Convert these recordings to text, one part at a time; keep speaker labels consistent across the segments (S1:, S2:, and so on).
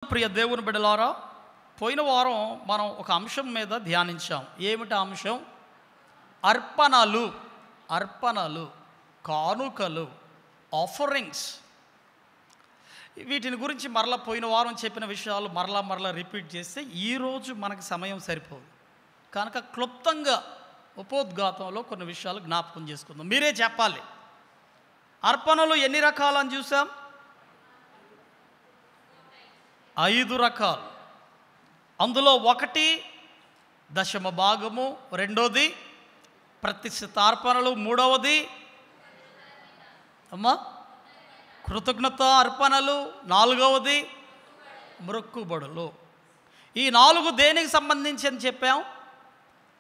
S1: ప్రియ దేవుని బిడ్డలారా, పోయిన వారం మనం ఒక అంశం మీద ధ్యానించాం. ఏమిటి ఆ అంశం? అర్పణలు. అర్పణలు, కానుకలు, ఆఫరింగ్స్. వీటిని గురించి మరలా పోయిన వారం చెప్పిన విషయాలు మరలా రిపీట్ చేస్తే ఈరోజు మనకి సమయం సరిపోదు కనుక క్లుప్తంగా ఉపోద్ఘాతంలో కొన్ని విషయాలు జ్ఞాపకం చేసుకుందాం. మీరే చెప్పాలి. అర్పణలు ఎన్ని రకాలని చూసాం? 5 రకాలు. అందులో ఒకటి దశమ భాగము, రెండోది ప్రతిష్ఠితార్పణలు, మూడవది కృతజ్ఞత అర్పణలు, నాలుగవది మొక్కుబడులు. ఈ 4 దేనికి సంబంధించి అని చెప్పాం?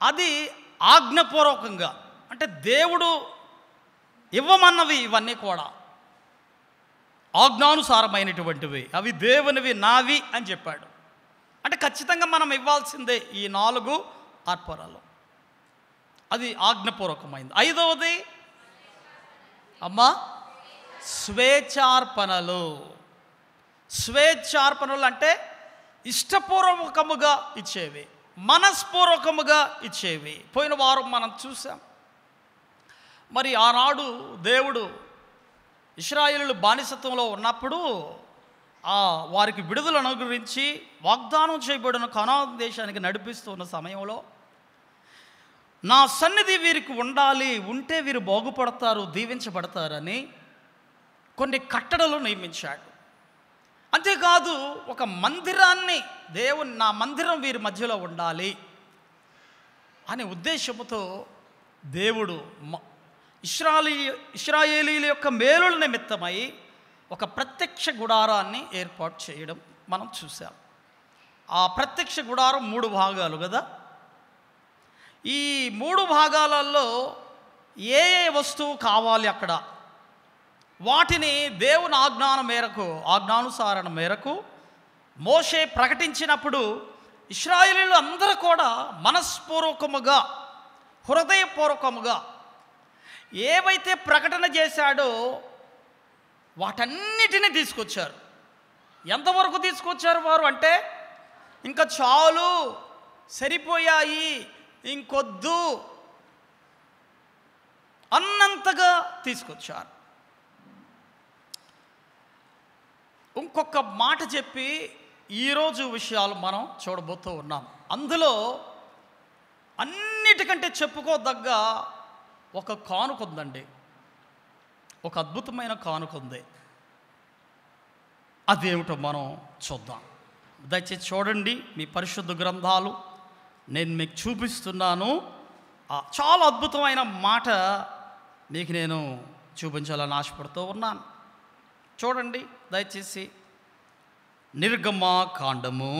S1: అది ఆజ్ఞపూర్వకంగా, అంటే దేవుడు ఇవ్వమన్నవి. ఇవన్నీ కూడా ఆజ్ఞానుసారమైనటువంటివి, అవి దేవునివి, నావి అని చెప్పాడు. అంటే ఖచ్చితంగా మనం ఇవ్వాల్సిందే ఈ 4 అర్పణలు. అది ఆజ్ఞపూర్వకమైంది. 5వది స్వేచ్ఛార్పణలు. స్వేచ్ఛార్పణలు అంటే ఇష్టపూర్వకముగా ఇచ్చేవి, మనస్పూర్వకముగా ఇచ్చేవి. పోయిన వారం మనం చూసాం. మరి ఆనాడు దేవుడు ఇశ్రాయేలు బానిసత్వంలో ఉన్నప్పుడు వారికి విడుదలను అనుగ్రహించి వాగ్దానం చేయబడిన కనాను దేశానికి నడిపిస్తున్న సమయంలో నా సన్నిధి వీరికి ఉండాలి, ఉంటే వీరు బాగుపడతారు, దీవించబడతారని కొన్ని కట్టడలు నియమించాడు. అంతేకాదు ఒక మందిరాన్ని, దేవుని నా మందిరం వీరి మధ్యలో ఉండాలి అనే ఉద్దేశంతో దేవుడు ఇశ్రాయేలీల యొక్క మేలుల నిమిత్తమై ఒక ప్రత్యక్ష గుడారాన్ని ఏర్పాటు చేయడం మనం చూసాం. ఆ ప్రత్యక్ష గుడారం 3 భాగాలు కదా. ఈ 3 భాగాలలో ఏ వస్తువు కావాలి అక్కడ, వాటిని దేవుని ఆజ్ఞానుసారణ మేరకు మోషే ప్రకటించినప్పుడు ఇశ్రాయేలీయులు అందరూ కూడా మనస్పూర్వకముగా, హృదయపూర్వకముగా ఏవైతే ప్రకటన చేశాడో వాటన్నిటినీ తీసుకొచ్చారు. ఎంతవరకు తీసుకొచ్చారు వారు అంటే, ఇంకా చాలు, సరిపోయాయి, ఇంకొద్దు అన్నంతగా తీసుకొచ్చారు. ఇంకొక మాట చెప్పి ఈరోజు విషయాలు మనం చూడబోతూ ఉన్నాం. అందులో అన్నిటికంటే చెప్పుకోదగ్గ ఒక కానుక ఉందండి. ఒక అద్భుతమైన కానుక ఉంది. అదేమిటో మనం చూద్దాం. దయచేసి చూడండి మీ పరిశుద్ధ గ్రంథాలు. నేను మీకు చూపిస్తున్నాను. చాలా అద్భుతమైన మాట మీకు నేను చూపించాలని ఆశపడుతూ ఉన్నాను. చూడండి దయచేసి. నిర్గమాకాండము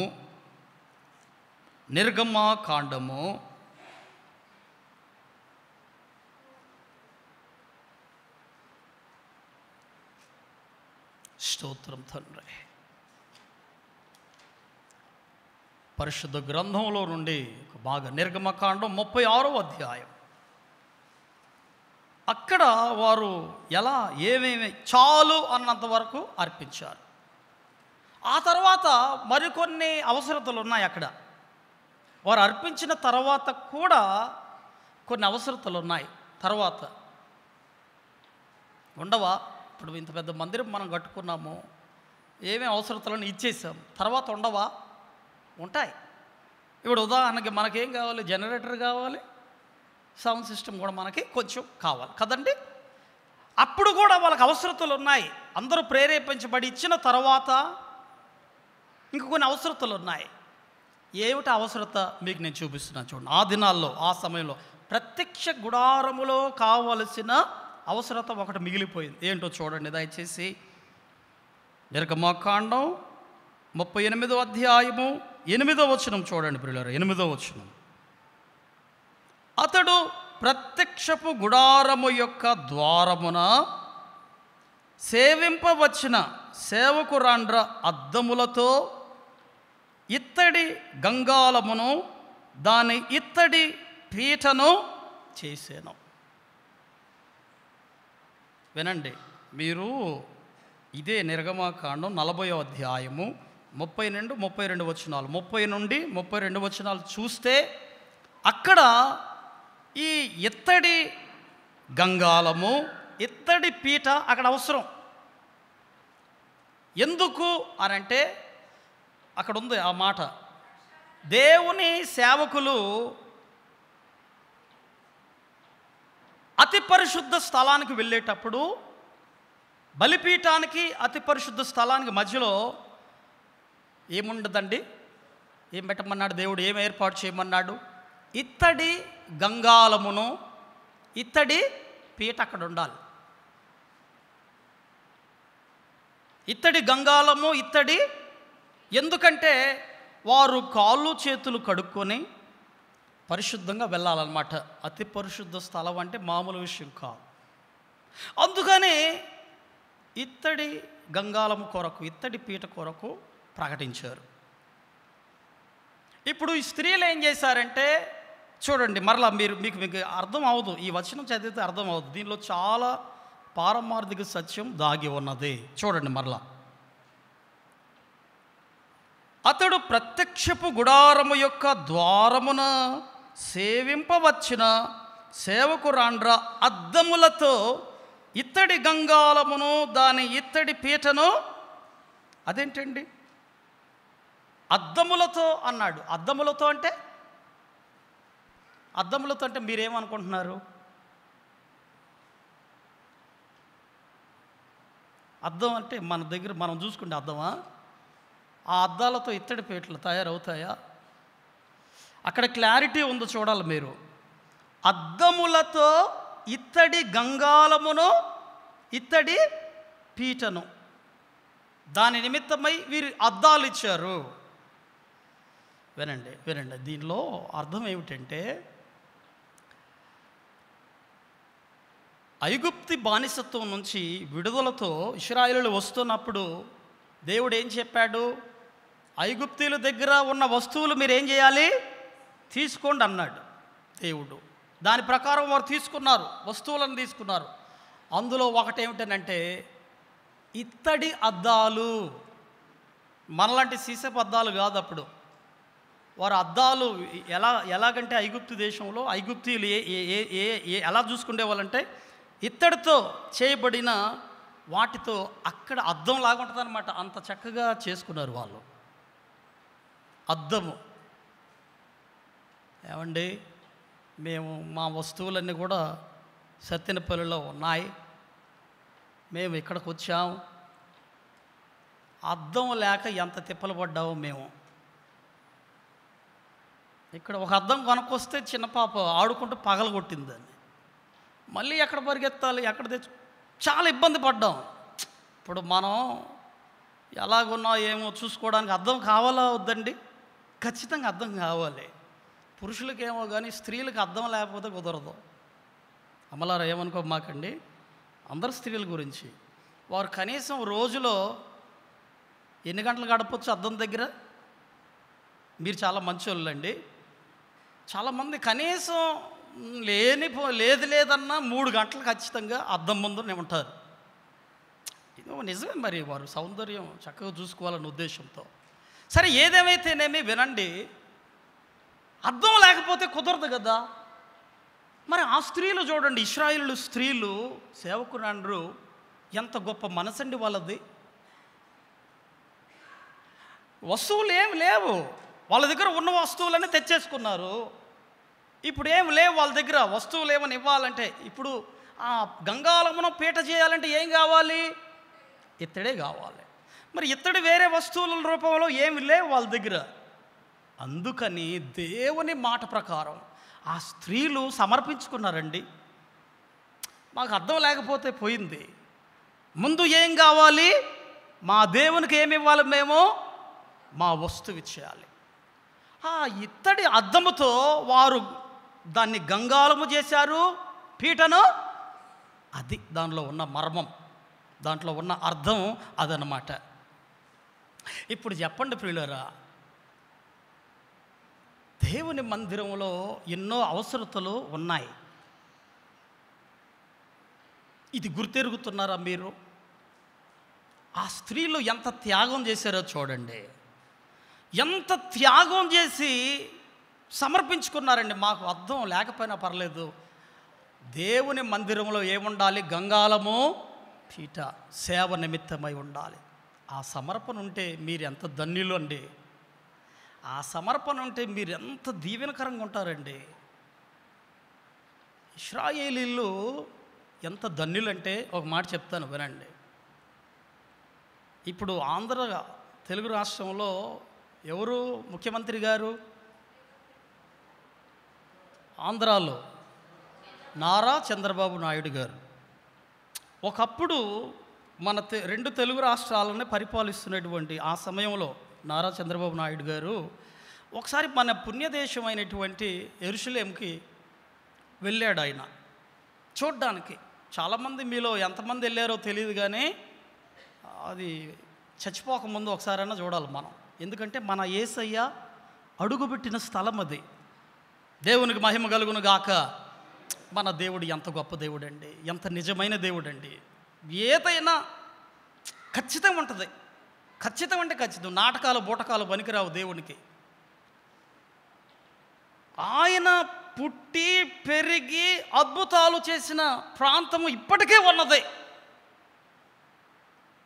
S1: స్తోత్రం తండ్రి. పరిశుద్ధ గ్రంథంలో నుండి ఒక భాగం, నిర్గమకాండం 36వ అధ్యాయం. అక్కడ వారు ఎలా ఏమేమి చాలు అన్నంత వరకు అర్పించారు. ఆ తర్వాత మరికొన్ని అవసరతలు ఉన్నాయి. అక్కడ వారు అర్పించిన తర్వాత కూడా కొన్ని అవసరతలు ఉన్నాయి. తర్వాత ఉండవా? ఇప్పుడు ఇంత పెద్ద మందిరం మనం కట్టుకున్నాము, ఏమేమి అవసరతలను ఇచ్చేసాం, తర్వాత ఉండవా? ఉంటాయి. ఇప్పుడు ఉదాహరణకి మనకేం కావాలి? జనరేటర్ కావాలి, సౌండ్ సిస్టమ్ కూడా మనకి కొంచెం కావాలి కదండి. అప్పుడు కూడా వాళ్ళకి అవసరతలు ఉన్నాయి. అందరూ ప్రేరేపించబడి ఇచ్చిన తర్వాత ఇంక కొన్ని అవసరతలు ఉన్నాయి. ఏమిటి అవసరత మీకు నేను చూపిస్తున్నాను చూడండి. ఆ దినాల్లో, ఆ సమయంలో ప్రత్యక్ష గుడారములో కావలసిన అవసరత ఒకటి మిగిలిపోయింది. ఏంటో చూడండి దయచేసి. నిర్గమాకాండం 38వ అధ్యాయము 8వ వచనం చూడండి ప్రియులారా. 8వ వచనం. అతడు ప్రత్యక్షపు గుడారము యొక్క ద్వారమున సేవింపవచ్చిన సేవకురాండ్ర అద్దములతో ఇత్తడి గంగాలమును దాని ఇత్తడి పీఠను చేసాను. వినండి మీరు, ఇదే నిర్గమాకాండం 40వ అధ్యాయము 30 నుండి 32 వచనాలు, 30 నుండి 32 వచనాలు చూస్తే అక్కడ ఈ ఇత్తడి గంగాళము, ఇత్తడి పీట అక్కడ అవసరం. ఎందుకు అనంటే అక్కడ ఉంది ఆ మాట, దేవుని సేవకులు అతి పరిశుద్ధ స్థలానికి వెళ్ళేటప్పుడు బలిపీఠానికి అతి పరిశుద్ధ స్థలానికి మధ్యలో ఏముండదండి? ఏం పెట్టమన్నాడు దేవుడు? ఏం ఏర్పాటు చేయమన్నాడు? ఇత్తడి గంగాళమును, ఇత్తడి పీట అక్కడ ఉండాలి. ఇత్తడి గంగాళము, ఇత్తడి. ఎందుకంటే వారు కాళ్ళు చేతులు కడుక్కొని పరిశుద్ధంగా వెళ్ళాలన్నమాట. అతి పరిశుద్ధ స్థలం అంటే మామూలు విషయం కాదు. అందుకని ఇత్తడి గంగాళము కొరకు, ఇత్తడి పీట కొరకు ప్రకటించారు. ఇప్పుడు ఈ స్త్రీలు ఏం చేశారంటే చూడండి, మరలా మీకు అర్థం అవ్వదు, ఈ వచనం చదివితే అర్థం అవ్వదు. దీనిలో చాలా పారమార్థిక సత్యం దాగి ఉన్నది. చూడండి మరలా, అతడు ప్రత్యక్షపు గుడారము యొక్క ద్వారమున సేవింపవచ్చిన సేవకురాండ్ర అద్దములతో ఇత్తడి గంగాళమును దాని ఇత్తడి పీటను, అదేంటండి అద్దములతో అన్నాడు? అద్దములతో అంటే మీరేమనుకుంటున్నారు? అద్దం అంటే మన దగ్గర మనం చూసుకుంటే అద్దమా? ఆ అద్దాలతో ఇత్తడి పీటలు తయారవుతాయా? అక్కడ క్లారిటీ ఉందో చూడాలి మీరు. అద్దములతో ఇత్తడి గంగాళమును, ఇత్తడి పీటను, దాని నిమిత్తమై వీరు అద్దాలు ఇచ్చారు. వినండి, దీనిలో అర్థం ఏమిటంటే, ఐగుప్తి బానిసత్వం నుంచి విడుదలతో ఇశ్రాయేలీయులు వస్తున్నప్పుడు దేవుడు ఏం చెప్పాడు? ఐగుప్తీయుల దగ్గర ఉన్న వస్తువులు మీరేం చేయాలి? తీసుకోండి అన్నాడు దేవుడు. దాని ప్రకారం వారు తీసుకున్నారు, వస్తువులను తీసుకున్నారు. అందులో ఒకటేమిటనంటే ఇత్తడి అద్దాలు. మనలాంటి సీసపు అద్దాలు కాదు. అప్పుడు వారు అద్దాలు ఎలాగంటే ఐగుప్తు దేశంలో ఐగుప్తీయులు ఎలా చూసుకునే వాళ్ళంటే ఇత్తడితో చేయబడిన వాటితో అక్కడ అద్దం లాగా ఉంటుంది అనమాట. అంత చక్కగా చేసుకున్నారు వాళ్ళు అద్దము. ఏమండి, మేము మా వస్తువులన్నీ కూడా సత్తెనపల్లిలో ఉన్నాయి, మేము ఇక్కడికి వచ్చాం, అద్దం లేక ఎంత తిప్పలు పడ్డామో మేము. ఇక్కడ ఒక అద్దం కొనుక్కొస్తే చిన్న పాప ఆడుకుంటూ పగలగొట్టిందని, మళ్ళీ ఎక్కడ పరిగెత్తాలి, ఎక్కడ చాలా ఇబ్బంది పడ్డాం. ఇప్పుడు మనం ఎలాగున్నా ఏమో చూసుకోవడానికి అద్దం కావాలా వద్దండి? ఖచ్చితంగా అద్దం కావాలి. పురుషులకేమో కానీ స్త్రీలకు అద్దం లేకపోతే కుదరదు. అమలారా ఏమనుకో మాకండి, అందరు స్త్రీల గురించి. వారు కనీసం రోజులో ఎన్ని గంటలు గడపచ్చు అద్దం దగ్గర? మీరు చాలా మంచోళ్ళండి. చాలామంది కనీసం లేదన్నా 3 గంటలు ఖచ్చితంగా అద్దం ముందు ఉంటారు. ఇది నిజమే. మరి వారు సౌందర్యం చక్కగా చూసుకోవాలన్న ఉద్దేశంతో. సరే, ఏదేమైతేనేమి వినండి, అద్దం లేకపోతే కుదరదు కదా. మరి ఆ స్త్రీలు చూడండి, ఇశ్రాయేలు స్త్రీలు సేవకురాండ్రు, ఎంత గొప్ప మనసండి వాళ్ళది. వస్తువులు ఏమి లేవు వాళ్ళ దగ్గర, ఉన్న వస్తువులన్నీ తెచ్చేసుకున్నారు. ఇప్పుడు ఏమి లేవు వాళ్ళ దగ్గర, వస్తువులు ఏమని ఇవ్వాలంటే, ఇప్పుడు ఆ గంగాళమును పీట చేయాలంటే ఏం కావాలి? ఇత్తడే కావాలి. మరి ఇత్తడి వేరే వస్తువుల రూపంలో ఏమి లేవు వాళ్ళ దగ్గర. అందుకని దేవుని మాట ప్రకారం ఆ స్త్రీలు సమర్పించుకున్నారండి. మాకు అర్థం లేకపోతే పోయింది, ముందు ఏం కావాలి? మా దేవునికి ఏమి ఇవ్వాలి? మేము మా వస్తువు ఇచ్చేయాలి. ఆ ఇత్తడి అద్దముతో వారు దాన్ని గంగాళము చేశారు, పీటను. అది దానిలో ఉన్న మర్మం, దాంట్లో ఉన్న అర్థం అదనమాట. ఇప్పుడు చెప్పండి ప్రియులారా, దేవుని మందిరంలో ఎన్నో అవసరతలు ఉన్నాయి. ఇది గుర్తెరుగుతున్నారా మీరు? ఆ స్త్రీలు ఎంత త్యాగం చేశారో చూడండి. ఎంత త్యాగం చేసి సమర్పించుకున్నారండి. మాకు అర్థం లేకపోయినా పర్లేదు, దేవుని మందిరంలో ఏముండాలి? గంగాళము పీట సేవ నిమిత్తమై ఉండాలి. ఆ సమర్పణ ఉంటే మీరు ఎంత ధన్యులు అండి. ఆ సమర్పణ ఉంటే మీరు ఎంత దీవెనకరంగా ఉంటారండి. ఇశ్రాయేలీలు ఎంత ధన్యులంటే ఒక మాట చెప్తాను వినండి. ఇప్పుడు తెలుగు రాష్ట్రంలో ఎవరు ముఖ్యమంత్రి గారు? ఆంధ్రాలో నారా చంద్రబాబు నాయుడు గారు. ఒకప్పుడు మన రెండు తెలుగు రాష్ట్రాలని పరిపాలిస్తున్నటువంటి ఆ సమయంలో నారా చంద్రబాబు నాయుడు గారు ఒకసారి మన పుణ్యదేశమైనటువంటి యెరూషలేంకి వెళ్ళాడు. ఆయన చూడ్డానికి చాలామంది, మీలో ఎంతమంది వెళ్ళారో తెలియదు, కానీ అది చచ్చిపోకముందు ఒకసారైనా చూడాలి మనం. ఎందుకంటే మన యేసయ్య అడుగుపెట్టిన స్థలం అది. దేవునికి మహిమ కలుగును గాక. మన దేవుడు ఎంత గొప్ప దేవుడు అండి, ఎంత నిజమైన దేవుడు అండి. ఏదైనా ఖచ్చితంగా ఉంటుంది. ఖచ్చితం అంటే ఖచ్చితం. నాటకాలు బూటకాలు పనికిరావు దేవునికి. ఆయన పుట్టి పెరిగి అద్భుతాలు చేసిన ప్రాంతము ఇప్పటికే ఉన్నదే.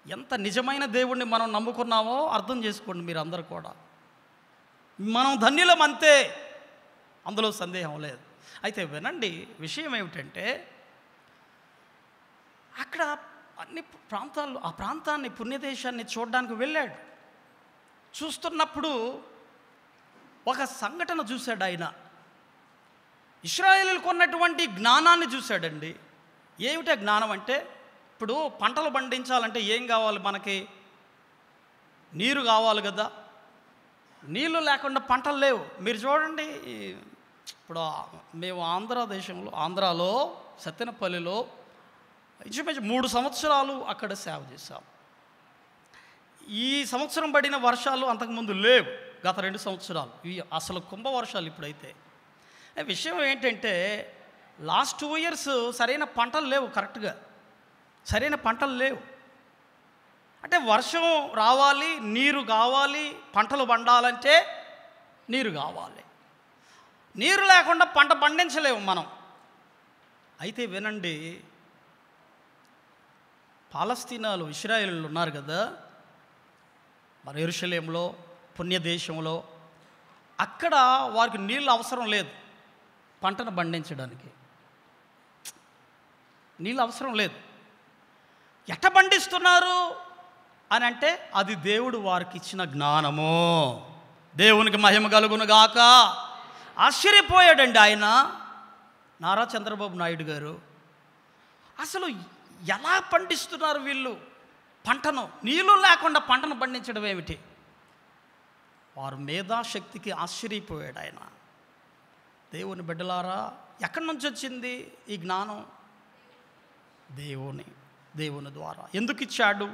S1: ఎంత నిజమైన దేవుణ్ణి మనం నమ్ముకున్నామో అర్థం చేసుకోండి మీరు అందరూ కూడా. మనం ధన్యులం అంతే, అందులో సందేహం లేదు. అయితే వినండి, విషయం ఏమిటంటే అక్కడ అన్ని ప్రాంతాలు, ఆ ప్రాంతాన్ని పుణ్యదేశాన్ని చూడడానికి వెళ్ళాడు. చూస్తున్నప్పుడు ఒక సంఘటన చూశాడు ఆయన. ఇశ్రాయేలీయులకు ఉన్నటువంటి జ్ఞానాన్ని చూశాడండి. ఏమిటా జ్ఞానం అంటే, ఇప్పుడు పంటలు పండించాలంటే ఏం కావాలి? మనకి నీరు కావాలి కదా. నీళ్ళు లేకుండా పంటలు లేవు. మీరు చూడండి, ఇప్పుడు మేము ఆంధ్రాలో సత్తెనపల్లిలో ఇంచుమించు 3 సంవత్సరాలు అక్కడ సేవ చేశాం. ఈ సంవత్సరం పడిన వర్షాలు అంతకుముందు లేవు. గత 2 సంవత్సరాలు ఇవి అసలు కుంభ వర్షాలు. ఇప్పుడైతే విషయం ఏంటంటే లాస్ట్ 2 ఇయర్స్ సరైన పంటలు లేవు. కరెక్ట్గా సరైన పంటలు లేవు. అంటే వర్షం రావాలి, నీరు కావాలి, పంటలు పండాలంటే నీరు కావాలి. నీరు లేకుండా పంట పండించలేము మనం. అయితే వినండి, పాలస్తీనాలో ఇశ్రాయేలీయులు ఉన్నారు కదా, మన యెరూషలేంలో పుణ్యదేశంలో, అక్కడ వారికి నీళ్ళు అవసరం లేదు. పంటను పండించడానికి నీళ్ళు అవసరం లేదు. ఎట్ట పండిస్తున్నారు అని అంటే అది దేవుడు వారికి ఇచ్చిన జ్ఞానము. దేవునికి మహిమ కలుగును గాక. ఆశ్చర్యపోయాడండి ఆయన, నారా చంద్రబాబు నాయుడు గారు. అసలు ఎలా పండిస్తున్నారు వీళ్ళు పంటను? నీళ్ళు లేకుండా పంటను పండించడం ఏమిటి? వారి మేధాశక్తికి ఆశ్చర్యపోయాడు ఆయన. దేవుని బిడ్డలారా, ఎక్కడి నుంచి వచ్చింది ఈ జ్ఞానం? దేవుని ద్వారా. ఎందుకు ఇచ్చాడు?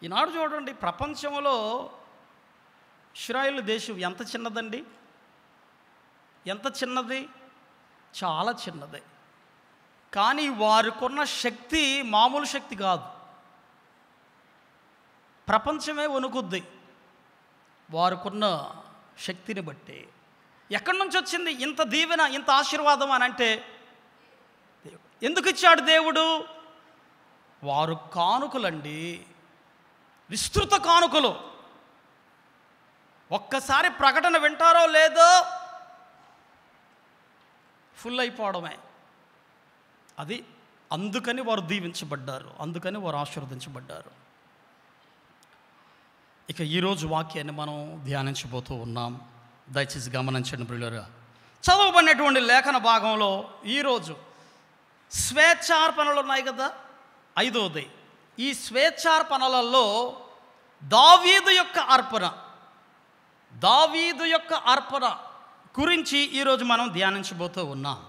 S1: ఈనాడు చూడండి, ప్రపంచంలో ఇశ్రాయేలు దేశం ఎంత చిన్నదండి, ఎంత చిన్నది, చాలా చిన్నది. కానీ వారికున్న శక్తి మామూలు శక్తి కాదు. ప్రపంచమే వణుకుద్ది వారికున్న శక్తిని బట్టి. ఎక్కడి నుంచి వచ్చింది ఇంత దీవెన, ఇంత ఆశీర్వాదం అని అంటే ఎందుకు ఇచ్చాడు దేవుడు? వారు కానుకలండి, విస్తృత కానుకలు. ఒక్కసారి ప్రకటన వింటారో లేదో ఫుల్ అయిపోవడమే. అది అందుకని వారు దీవించబడ్డారు, అందుకని వారు ఆశీర్వదించబడ్డారు. ఇక ఈరోజు వాక్యాన్ని మనం ధ్యానించబోతూ ఉన్నాం. దయచేసి గమనించండి ప్రియులారా. చదవబడినటువంటి లేఖన భాగంలో ఈరోజు స్వేచ్ఛార్పణలు ఉన్నాయి కదా, 5వది. ఈ స్వేచ్ఛార్పణలలో దావీదు యొక్క అర్పణ గురించి ఈరోజు మనం ధ్యానించబోతూ ఉన్నాం.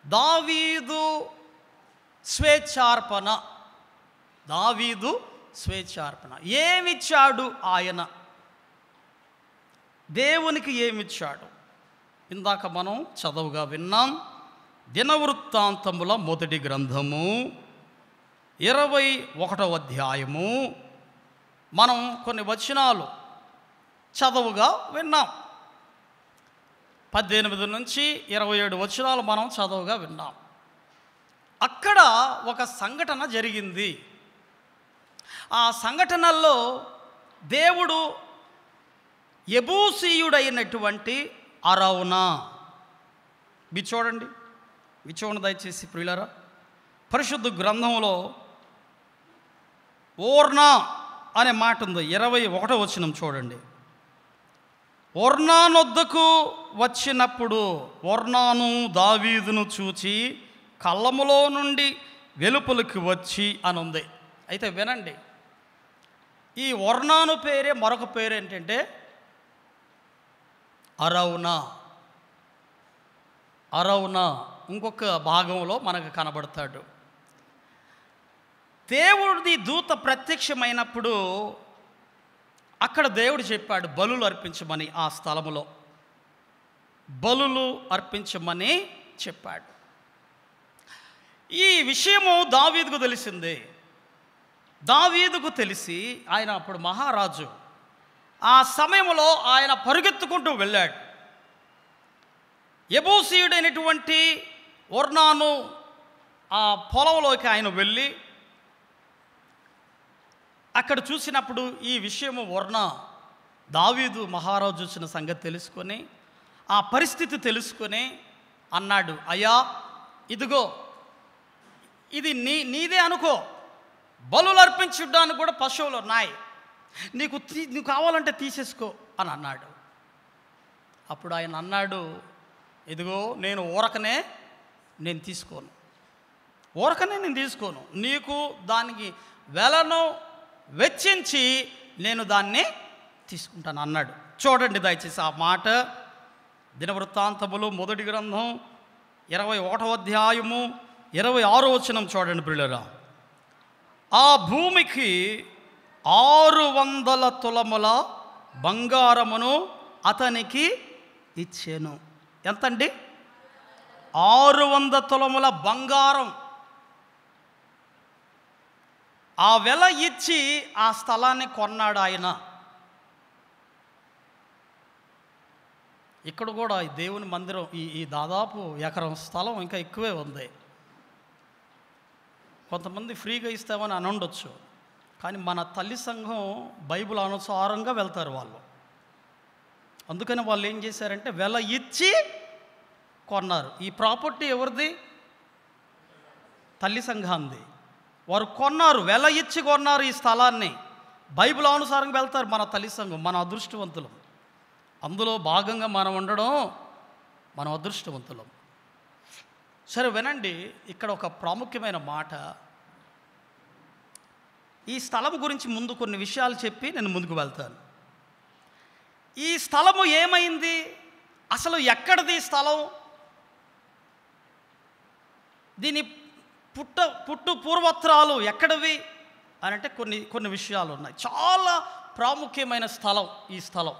S1: దావీదు స్వేచ్ఛార్పణ. ఏమిచ్చాడు ఆయన? దేవునికి ఏమిచ్చాడు? ఇందాక మనం చదువుగా విన్నాం. దినవృత్తాంతముల మొదటి గ్రంథము 21వ అధ్యాయము. మనం కొన్ని వచనాలు చదువుగా విన్నాం. 18 నుంచి 27 వచనాలు మనం చదువుగా విన్నాం. అక్కడ ఒక సంఘటన జరిగింది. ఆ సంఘటనల్లో దేవుడు యెబూసీయుడైనటువంటి అరౌనా, మీరు చూడండి, దయచేసి ప్రియులారా, పరిశుద్ధ గ్రంథంలో ఓర్నా అనే మాట ఉంది. 21వ వచనం చూడండి. ఒర్నానొద్దకు వచ్చినప్పుడు ఒర్నాను దావీదును చూచి కళ్ళములో నుండి వెలుపలికి వచ్చి అని ఉంది. అయితే వినండి, ఈ ఒర్నాను పేరే మరొక పేరు ఏంటంటే అరౌనా. ఇంకొక భాగంలో మనకు కనబడతాడు. దేవుడి దూత ప్రత్యక్షమైనప్పుడు అక్కడ దేవుడు చెప్పాడు బలులు అర్పించమని. ఆ స్థలములో బలులు అర్పించమని చెప్పాడు. ఈ విషయము దావీదుకు తెలిసింది. దావీదుకు తెలిసి ఆయన అప్పుడు మహారాజు. ఆ సమయంలో ఆయన పరుగెత్తుకుంటూ వెళ్ళాడు. యెబూసీయుడైనటువంటి ఒర్నాను ఆ పొలంలోకి ఆయన వెళ్ళి అక్కడ చూసినప్పుడు ఈ విషయము ఒర్నా దావీదు మహారాజు వచ్చిన సంగతి తెలుసుకొని, ఆ పరిస్థితి తెలుసుకొని అన్నాడు, అయ్యా ఇదిగో ఇది నీదే అనుకో, బలులు అర్పించడానికి కూడా పశువులు ఉన్నాయి, నీకు కావాలంటే తీసేసుకో అని అన్నాడు. అప్పుడు ఆయన అన్నాడు, ఇదిగో నేను ఊరకనే తీసుకోను, నీకు దానికి వెలను వెచ్చించి నేను దాన్ని తీసుకుంటాను అన్నాడు. చూడండి దయచేసి ఆ మాట. దినవృత్తాంతములు మొదటి గ్రంథం 21వ అధ్యాయము 26వ వచనం చూడండి ప్రియులారా. ఆ భూమికి 600 తులముల బంగారమును అతనికి ఇచ్చాను. ఎంతండి? 600 తులముల బంగారం. ఆ వెల ఇచ్చి ఆ స్థలాన్ని కొన్నాడు ఆయన. ఇక్కడ కూడా దేవుని మందిరం ఈ దాదాపు ఎకరం స్థలం ఇంకా ఎక్కువే ఉంది. కొంతమంది ఫ్రీగా ఇస్తామని అని ఉండొచ్చు, కానీ మన తల్లి సంఘం బైబిల్ అనుసారంగా వెళ్తారు వాళ్ళు. అందుకని వాళ్ళు ఏం చేశారంటే వెల ఇచ్చి కొన్నారు. ఈ ప్రాపర్టీ ఎవరిది? తల్లి సంఘాంది. వారు కొన్నారు, వెల ఇచ్చి కొన్నారు ఈ స్థలాన్ని. బైబిల్ అనుసారంగా వెళ్తారు మన తల్లి సంఘం. మన అదృష్టవంతులం, అందులో భాగంగా మనం ఉండడం మనం అదృష్టవంతులం. సరే వినండి, ఇక్కడ ఒక ప్రాముఖ్యమైన మాట. ఈ స్థలం గురించి ముందు కొన్ని విషయాలు చెప్పి నేను ముందుకు వెళ్తాను. ఈ స్థలము ఏమైంది, అసలు ఎక్కడిది స్థలం, దీని పుట్టు పూర్వత్రాలు ఎక్కడివి అని అంటే కొన్ని విషయాలు ఉన్నాయి. చాలా ప్రాముఖ్యమైన స్థలం ఈ స్థలం.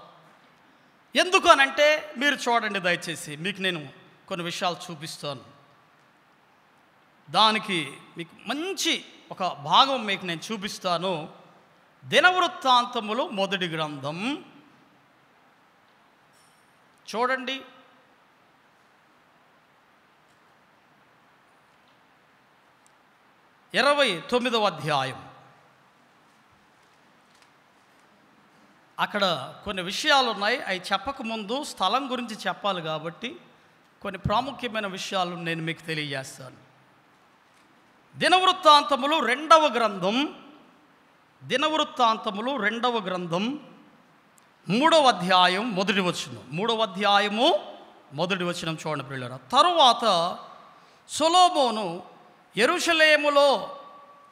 S1: ఎందుకు అనంటే మీరు చూడండి దయచేసి, మీకు నేను కొన్ని విషయాలు చూపిస్తాను. దానికి మీకు మంచి ఒక భాగం మీకు నేను చూపిస్తాను. దినవృత్తాంతములు మొదటి గ్రంథం చూడండి, 29వ అధ్యాయం. అక్కడ కొన్ని విషయాలు ఉన్నాయి. అవి చెప్పకముందు స్థలం గురించి చెప్పాలి కాబట్టి కొన్ని ప్రాముఖ్యమైన విషయాలు నేను మీకు తెలియజేస్తాను. దినవృత్తాంతములు 2వ గ్రంథం 3వ అధ్యాయం మొదటి వచనం. 3వ అధ్యాయము మొదటి వచనం చూడండి ప్రియులారా. తరువాత సొలొమోను యెరూషలేములో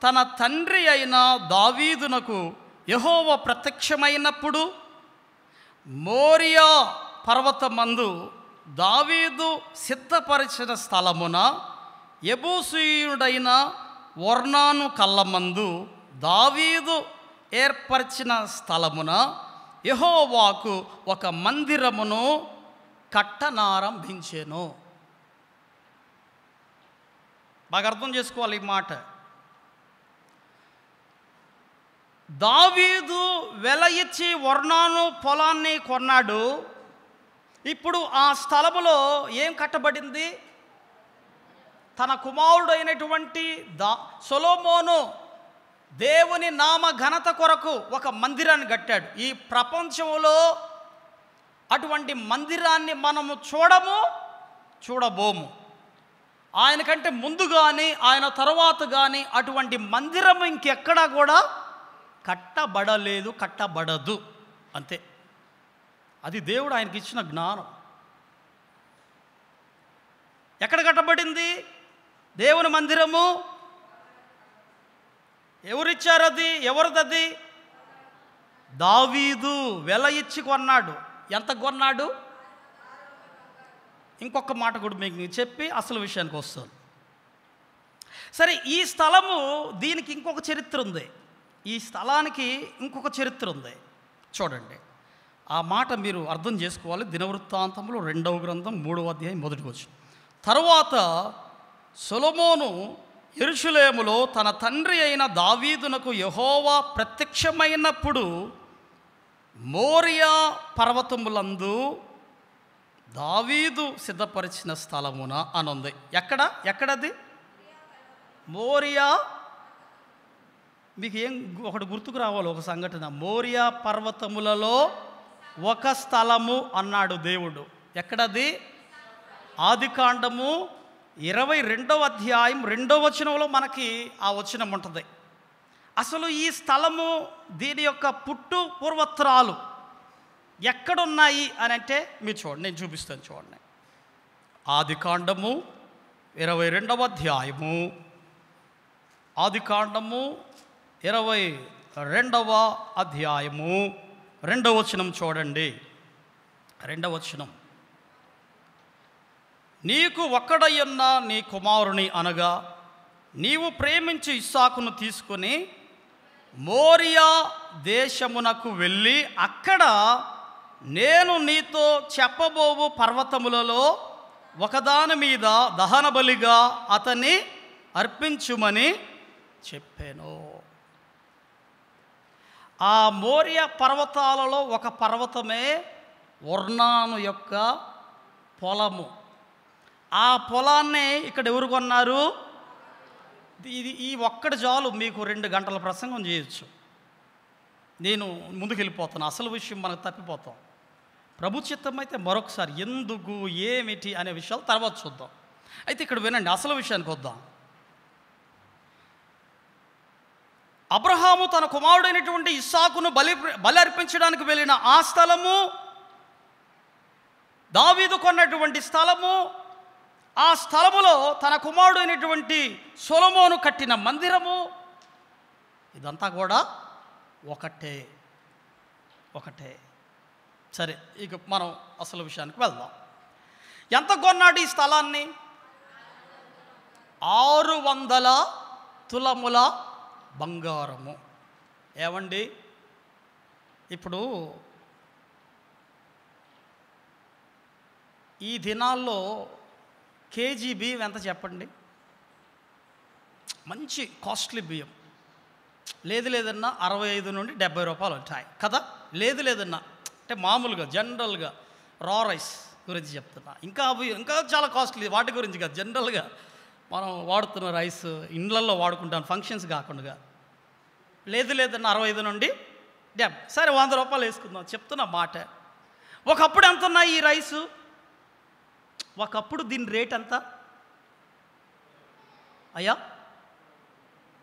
S1: తన తండ్రి అయిన దావీదునకు యెహోవా ప్రత్యక్షమైనప్పుడు మోరియా పర్వతమందు దావీదు సిద్ధపరిచిన స్థలమున యెబూసీయుడైన ఒర్నాను కళ్ళమందు దావీదు ఏర్పరిచిన స్థలమున యెహోవాకు ఒక మందిరమును కట్టనారంభించెను. బాగా అర్థం చేసుకోవాలి ఈ మాట. దావీదు వెల ఇచ్చి ఒర్నాను పొలాన్ని కొన్నాడు. ఇప్పుడు ఆ స్థలములో ఏం కట్టబడింది? తన కుమారుడైనటువంటి సొలొమోను దేవుని నామ ఘనత కొరకు ఒక మందిరాన్ని కట్టాడు. ఈ ప్రపంచంలో అటువంటి మందిరాన్ని మనము చూడబోము. ఆయనకంటే ముందు కానీ ఆయన తర్వాత కానీ అటువంటి మందిరం ఇంకెక్కడా కూడా కట్టబడలేదు, కట్టబడదు. అంతే. అది దేవుడు ఆయనకి ఇచ్చిన జ్ఞానం. ఎక్కడ కట్టబడింది దేవుని మందిరము? ఎవరిచ్చారు అది? ఎవరిదది? దావీదు వెల ఇచ్చి కొన్నాడు. ఎంత కొన్నాడు? ఇంకొక మాట కూడా మీకు చెప్పి అసలు విషయానికి వస్తాను. సరే, ఈ స్థలము, దీనికి ఇంకొక చరిత్ర ఉంది. ఈ స్థలానికి ఇంకొక చరిత్ర ఉంది. చూడండి, ఆ మాట మీరు అర్థం చేసుకోవాలి. దినవృత్తాంతంలో 2వ గ్రంథం 3వ అధ్యాయం 1వ వచనం. తరువాత సొలొమోను యెరూషలేములో తన తండ్రి అయిన దావీదునకు యెహోవా ప్రత్యక్షమైనప్పుడు మోరియా పర్వతములందు దావీదు సిద్ధపరిచిన స్థలమున అనుంది. ఎక్కడది? మోరియా. మీకు ఒకటి గుర్తుకు రావాలి, ఒక సంఘటన. మోరియా పర్వతములలో ఒక స్థలము అన్నాడు దేవుడు. ఎక్కడది? ఆదికాండము 22వ అధ్యాయం 2వ వచనంలో మనకి ఆ వచనం ఉంటుంది. అసలు ఈ స్థలము, దీని యొక్క పూర్వత్రాలు ఎక్కడున్నాయి అని అంటే మీరు చూడండి, నేను చూపిస్తాను. చూడండి, ఆదికాండము 22వ అధ్యాయము, ఆదికాండము 22వ అధ్యాయము 2వ వచనం చూడండి. 2వ వచనం, నీకు ఒక్కడయ్యున్న నీ కుమారుని అనగా నీవు ప్రేమించి ఇస్సాకును తీసుకుని మోరియా దేశమునకు వెళ్ళి అక్కడ నేను నీతో చెప్పబోవు పర్వతములలో ఒకదాని మీద దహన బలిగా అతన్ని అర్పించుమని చెప్పాను. ఆ మోరియా పర్వతాలలో ఒక పర్వతమే ఒర్నాను యొక్క పొలము. ఆ పొలాన్నే ఇక్కడ ఎవరు కొన్నారు? ఈ ఒక్కటి చాలు మీకు 2 గంటల ప్రసంగం చేయొచ్చు. నేను ముందుకు వెళ్ళిపోతాను. అసలు విషయం మనకు తప్పిపోతాం. ప్రభు చిత్తం అయితే మరొకసారి ఎందుకు, ఏమిటి అనే విషయాలు తర్వాత చూద్దాం. అయితే ఇక్కడ వినండి, అసలు విషయానికి వద్దాం. అబ్రహాము తన కుమారుడైనటువంటి ఇస్సాకును బలి అర్పించడానికి వెళ్ళిన ఆ స్థలము, దావీదు కొన్నటువంటి స్థలము, ఆ స్థలములో తన కుమారుడైనటువంటి సొలొమోను కట్టిన మందిరము, ఇదంతా కూడా ఒకటే. సరే, ఇక మనం అసలు విషయానికి వెళ్దాం. ఎంత కొన్నాడు ఈ స్థలాన్ని? 600 తులముల బంగారము. ఏమండి, ఇప్పుడు ఈ దినాల్లో కేజీ బియ్యం ఎంత చెప్పండి? మంచి కాస్ట్లీ బియ్యం లేదన్నా 65 నుండి 70 రూపాయలు ఉంటాయి కదా. లేదన్నా అంటే మామూలుగా జనరల్గా రా రైస్ గురించి చెప్తున్నా. ఇంకా చాలా కాస్ట్లీ, వాటి గురించి కాదు, జనరల్గా మనం వాడుతున్న రైస్ ఇండ్లల్లో వాడుకుంటాం ఫంక్షన్స్ కాకుండా. లేదన్నా 65 నుండి 70, సరే 100 రూపాయలు వేసుకుందాం, చెప్తున్నా మాట. ఒకప్పుడు ఎంత ఉన్నాయి ఈ రైసు? ఒకప్పుడు దీని రేట్ ఎంత అయ్యా?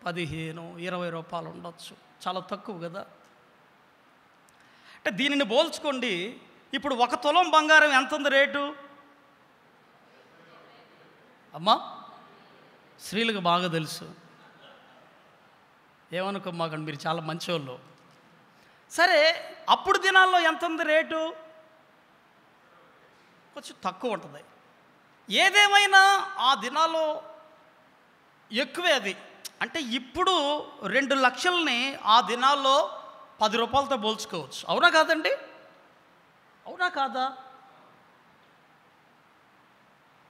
S1: 15-20 రూపాయలు ఉండొచ్చు, చాలా తక్కువ కదా. అంటే దీనిని పోల్చుకోండి, ఇప్పుడు 1 తులం బంగారం ఎంత ఉంది రేటు? అమ్మా, స్త్రీలకు బాగా తెలుసు, ఏమనుకోమాకండి, మీరు చాలా మంచోళ్ళు. సరే, అప్పుడు దినాల్లో ఎంత ఉంది రేటు? కొంచెం తక్కువ ఉంటుంది. ఏదేమైనా ఆ దినాల్లో ఎక్కువే అది. అంటే ఇప్పుడు 2 లక్షలని ఆ దినాల్లో 10 రూపాయలతో పోల్చుకోవచ్చు. అవునా కాదండి? అవునా కాదా?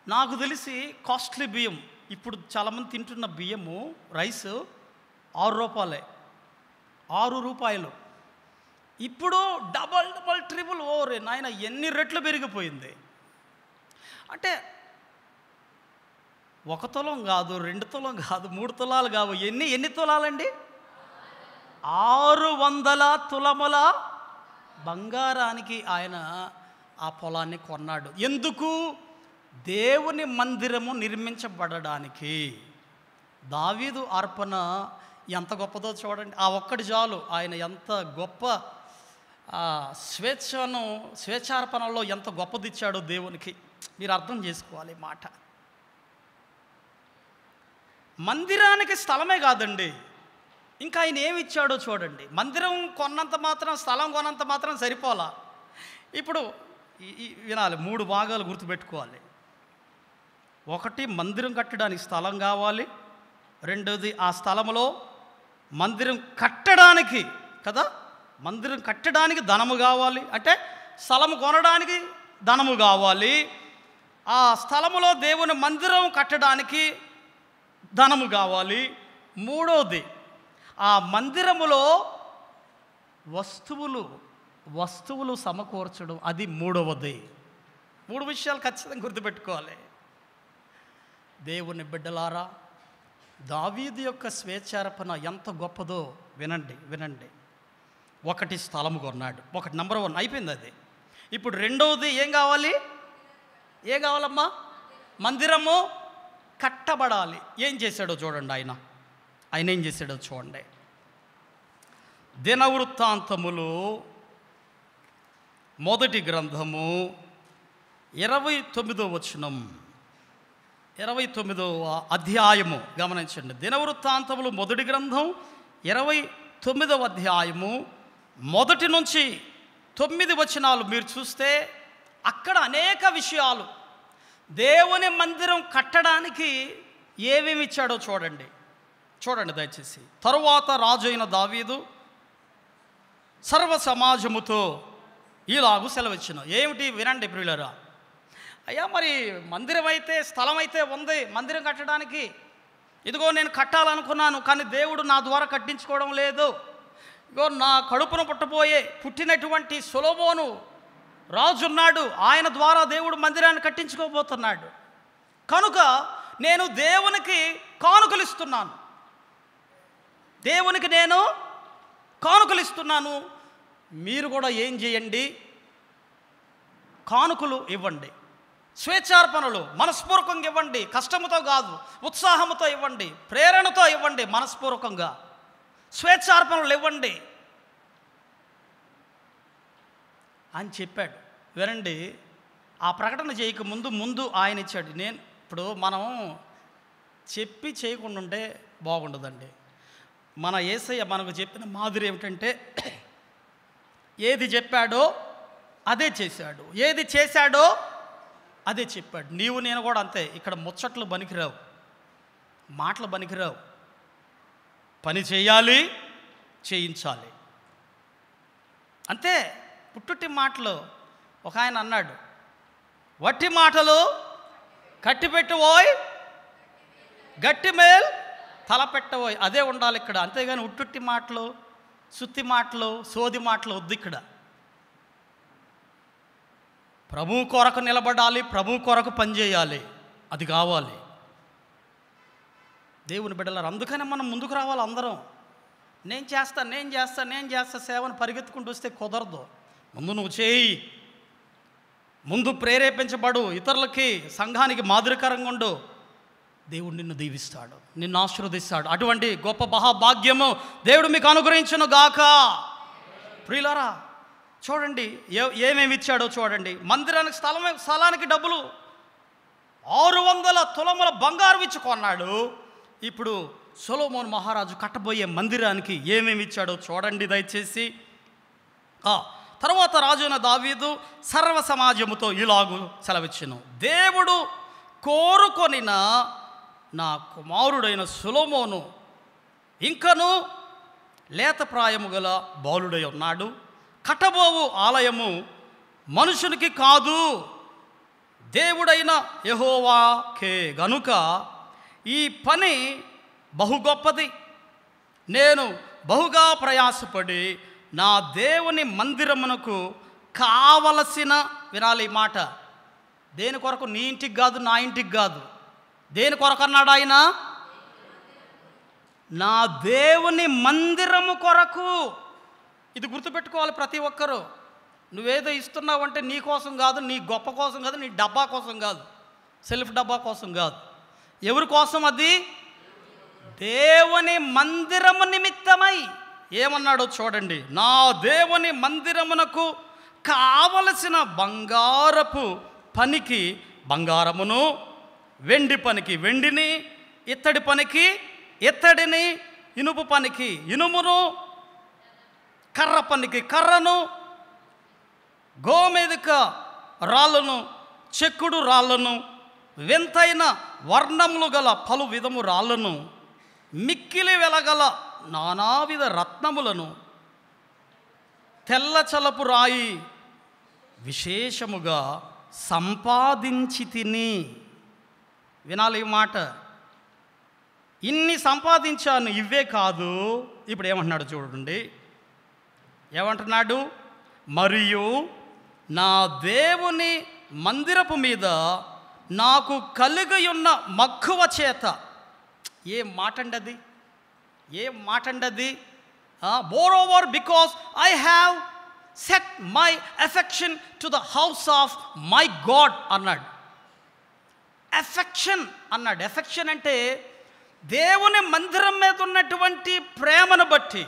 S1: నాకు తెలిసి కాస్ట్లీ బియ్యం ఇప్పుడు చాలామంది తింటున్న బియ్యము రైస్ 6 రూపాయలే. రూపాయలు. ఇప్పుడు డబల్ ట్రిపుల్ ఓరే నాయన, ఎన్ని రెట్లు పెరిగిపోయింది. అంటే 1 తులం కాదు, 2 తులం కాదు, 3 తులాలు కావు, ఎన్ని తులాలండి? 600 తులముల బంగారానికి ఆయన ఆ పొలాన్ని కొన్నాడు. ఎందుకు? దేవుని మందిరము నిర్మించబడడానికి. దావీదు అర్పణ ఎంత గొప్పదో చూడండి. ఆ ఒక్కటి చాలు. ఆయన ఎంత గొప్ప స్వేచ్ఛార్పణలో ఎంత గొప్పదిచ్చాడో దేవునికి. మీరు అర్థం చేసుకోవాలి మాట. మందిరానికి స్థలమే కాదండి, ఇంకా ఆయన ఏమి ఇచ్చాడో చూడండి. మందిరం కొన్నంత మాత్రం, స్థలం కొన్నంత మాత్రం సరిపోలా. ఇప్పుడు వినాలి, 3 భాగాలు గుర్తుపెట్టుకోవాలి. 1, మందిరం కట్టడానికి స్థలం కావాలి. 2ది, ఆ స్థలంలో మందిరం కట్టడానికి కదా, మందిరం కట్టడానికి ధనము కావాలి. అంటే స్థలము కొనడానికి ధనము కావాలి. ఆ స్థలములో దేవుని మందిరం కట్టడానికి ధనము కావాలి. 3వది, ఆ మందిరములో వస్తువులు సమకూర్చడం, అది 3వది. 3 విషయాలు ఖచ్చితంగా గుర్తుపెట్టుకోవాలి. దేవుని బిడ్డలారా, దావీదు యొక్క స్వేచ్ఛార్పణ ఎంత గొప్పదో వినండి. 1 స్థలము కొన్నాడు. నంబర్ 1 అయిపోయింది అది. ఇప్పుడు 2వది ఏం కావాలమ్మా? మందిరము కట్టబడాలి. ఏం చేశాడో చూడండి. ఆయన ఏం చేశాడో చూడండి. దినవృత్తాంతములు 1వ గ్రంథము 29వ వచనం, 29వ అధ్యాయము గమనించండి. దినవృత్తాంతములు 1వ గ్రంథం 29వ అధ్యాయము 1 నుంచి 9 వచనాలు మీరు చూస్తే అక్కడ అనేక విషయాలు దేవుని మందిరం కట్టడానికి ఏమేమి ఇచ్చాడో చూడండి దయచేసి. తరువాత రాజు అయిన దావీదు సర్వ సమాజముతో ఇలాగూ సెలవిచ్చిన. ఏమిటి వినండి ప్రియులారా. అయ్యా, మరి మందిరం అయితే, స్థలం అయితే ఉంది మందిరం కట్టడానికి. ఇదిగో నేను కట్టాలనుకున్నాను, కానీ దేవుడు నా ద్వారా కట్టించుకోవడం లేదు. ఇదిగో నా కడుపున పుట్టినటువంటి సొలొమోను రాజున్నాడు, ఆయన ద్వారా దేవుడు మందిరాన్ని కట్టించుకోబోతున్నాడు. కనుక నేను దేవునికి కానుకలు ఇస్తున్నాను, మీరు కూడా ఏం చేయండి? కానుకలు ఇవ్వండి. స్వేచ్ఛార్పణలు మనస్పూర్వకంగా ఇవ్వండి, కష్టముతో కాదు, ఉత్సాహముతో ఇవ్వండి, ప్రేరణతో ఇవ్వండి, మనస్పూర్వకంగా స్వేచ్ఛార్పణలు ఇవ్వండి అని చెప్పాడు. వినండి, ఆ ప్రకటన చేయక ముందు ఆయన ఇచ్చాడు. ఇప్పుడు మనం చెప్పి చేయకుండా ఉంటే బాగుండదండి. మన యేసయ్య మనకు చెప్పిన మాదిరి ఏమిటంటే, ఏది చెప్పాడో అదే చేశాడు, ఏది చేశాడో అదే చెప్పాడు. నీవు నేను కూడా అంతే. ఇక్కడ ముచ్చట్లు పనికిరావు, మాటలు పనికిరావు. పని చేయాలి, చేయించాలి అంతే. పుట్టుటి మాటలు. ఒక ఆయన అన్నాడు, వట్టి మాటలు కట్టిపెట్టువోయ్, గట్టి మేల్ తలపెట్టవోయ్. అదే ఉండాలి ఇక్కడ. అంతేగాని ఉట్టుట్టి మాటలు, సుత్తి మాటలు, సోది మాటలు వద్దు ఇక్కడ. ప్రభు కొరకు నిలబడాలి, ప్రభు కొరకు పనిచేయాలి, అది కావాలి దేవుని బిడ్డలారు. అందుకనే మనం ముందుకు రావాలి అందరం. నేను చేస్తా సేవను పరిగెత్తుకుంటూ వస్తే కుదరదు. ముందు నువ్వు చేయి, ముందు ప్రేరేపించబడు, ఇతరులకి, సంఘానికి మాదిరికరంగా ఉండు. దేవుడు నిన్ను దీవిస్తాడు, నిన్ను ఆశీర్వదిస్తాడు. అటువంటి గొప్ప మహాభాగ్యము దేవుడు మీకు అనుగ్రహించును గాక. ప్రియులారా, చూడండి ఏమేమి ఇచ్చాడో చూడండి. మందిరానికి స్థలానికి డబ్బులు 600 తులముల బంగారం ఇచ్చి కొన్నాడు. ఇప్పుడు సొలొమోను మహారాజు కట్టబోయే మందిరానికి ఏమేమి ఇచ్చాడో చూడండి దయచేసి. తర్వాత రాజున దావీదు సర్వ సమాజముతో ఇలాగు సెలవిచ్చెను, దేవుడు కోరుకొనిన నా కుమారుడైన సొలొమోను ఇంకను లేత ప్రాయము గల బాలుడై ఉన్నాడు. కట్టబోవు ఆలయము మనుషునికి కాదు, దేవుడైన యెహోవాకే గనుక ఈ పని బహు గొప్పది. నేను బహుగా ప్రయాసపడి నా దేవుని మందిరమునకు కావలసిన, వినాలి ఈ మాట, దేని కొరకు? నీ ఇంటికి కాదు, నా ఇంటికి కాదు. దేని కొరకు అన్నాడు ఆయన? నా దేవుని మందిరము కొరకు. ఇది గుర్తుపెట్టుకోవాలి ప్రతి ఒక్కరూ. నువ్వేదో ఇస్తున్నావంటే నీ కోసం కాదు, నీ గొప్ప కోసం కాదు, నీ డబ్బా కోసం కాదు, సెల్ఫ్ డబ్బా కోసం కాదు. ఎవరి కోసం అది? దేవుని మందిరము నిమిత్తమై. ఏమన్నాడో చూడండి. నా దేవుని మందిరమునకు కావలసిన బంగారపు పనికి బంగారమును, వెండి పనికి వెండిని, ఇత్తడి పనికి ఇత్తడిని, ఇనుపు పనికి ఇనుమును, కర్ర పనికి కర్రను, గోమేధిక రాళ్ళను, చెక్కుడు రాళ్ళను, వింతైన వర్ణములు గల పలు విధము రాళ్ళను, మిక్కిలి వెలగల నానావిధ రత్నములను, తెల్లచలపు రాయి విశేషముగా సంపాదించి తిని. వినాలి ఈ మాట. ఇన్ని సంపాదించాను, ఇవే కాదు. ఇప్పుడు ఏమంటున్నాడు చూడండి. ఏమంటున్నాడు? మరియు నా దేవుని మందిరపు మీద నాకు కలిగి ఉన్న మక్కువ చేత. ఏం మాట అండి అది? ఏం మాట అండి అది? More over because I have set my affection to the house of my God అన్నాడు. ఎఫెక్షన్ అన్నాడు. ఎఫెక్షన్ అంటే దేవుని మందిరం మీద ఉన్నటువంటి ప్రేమను బట్టి,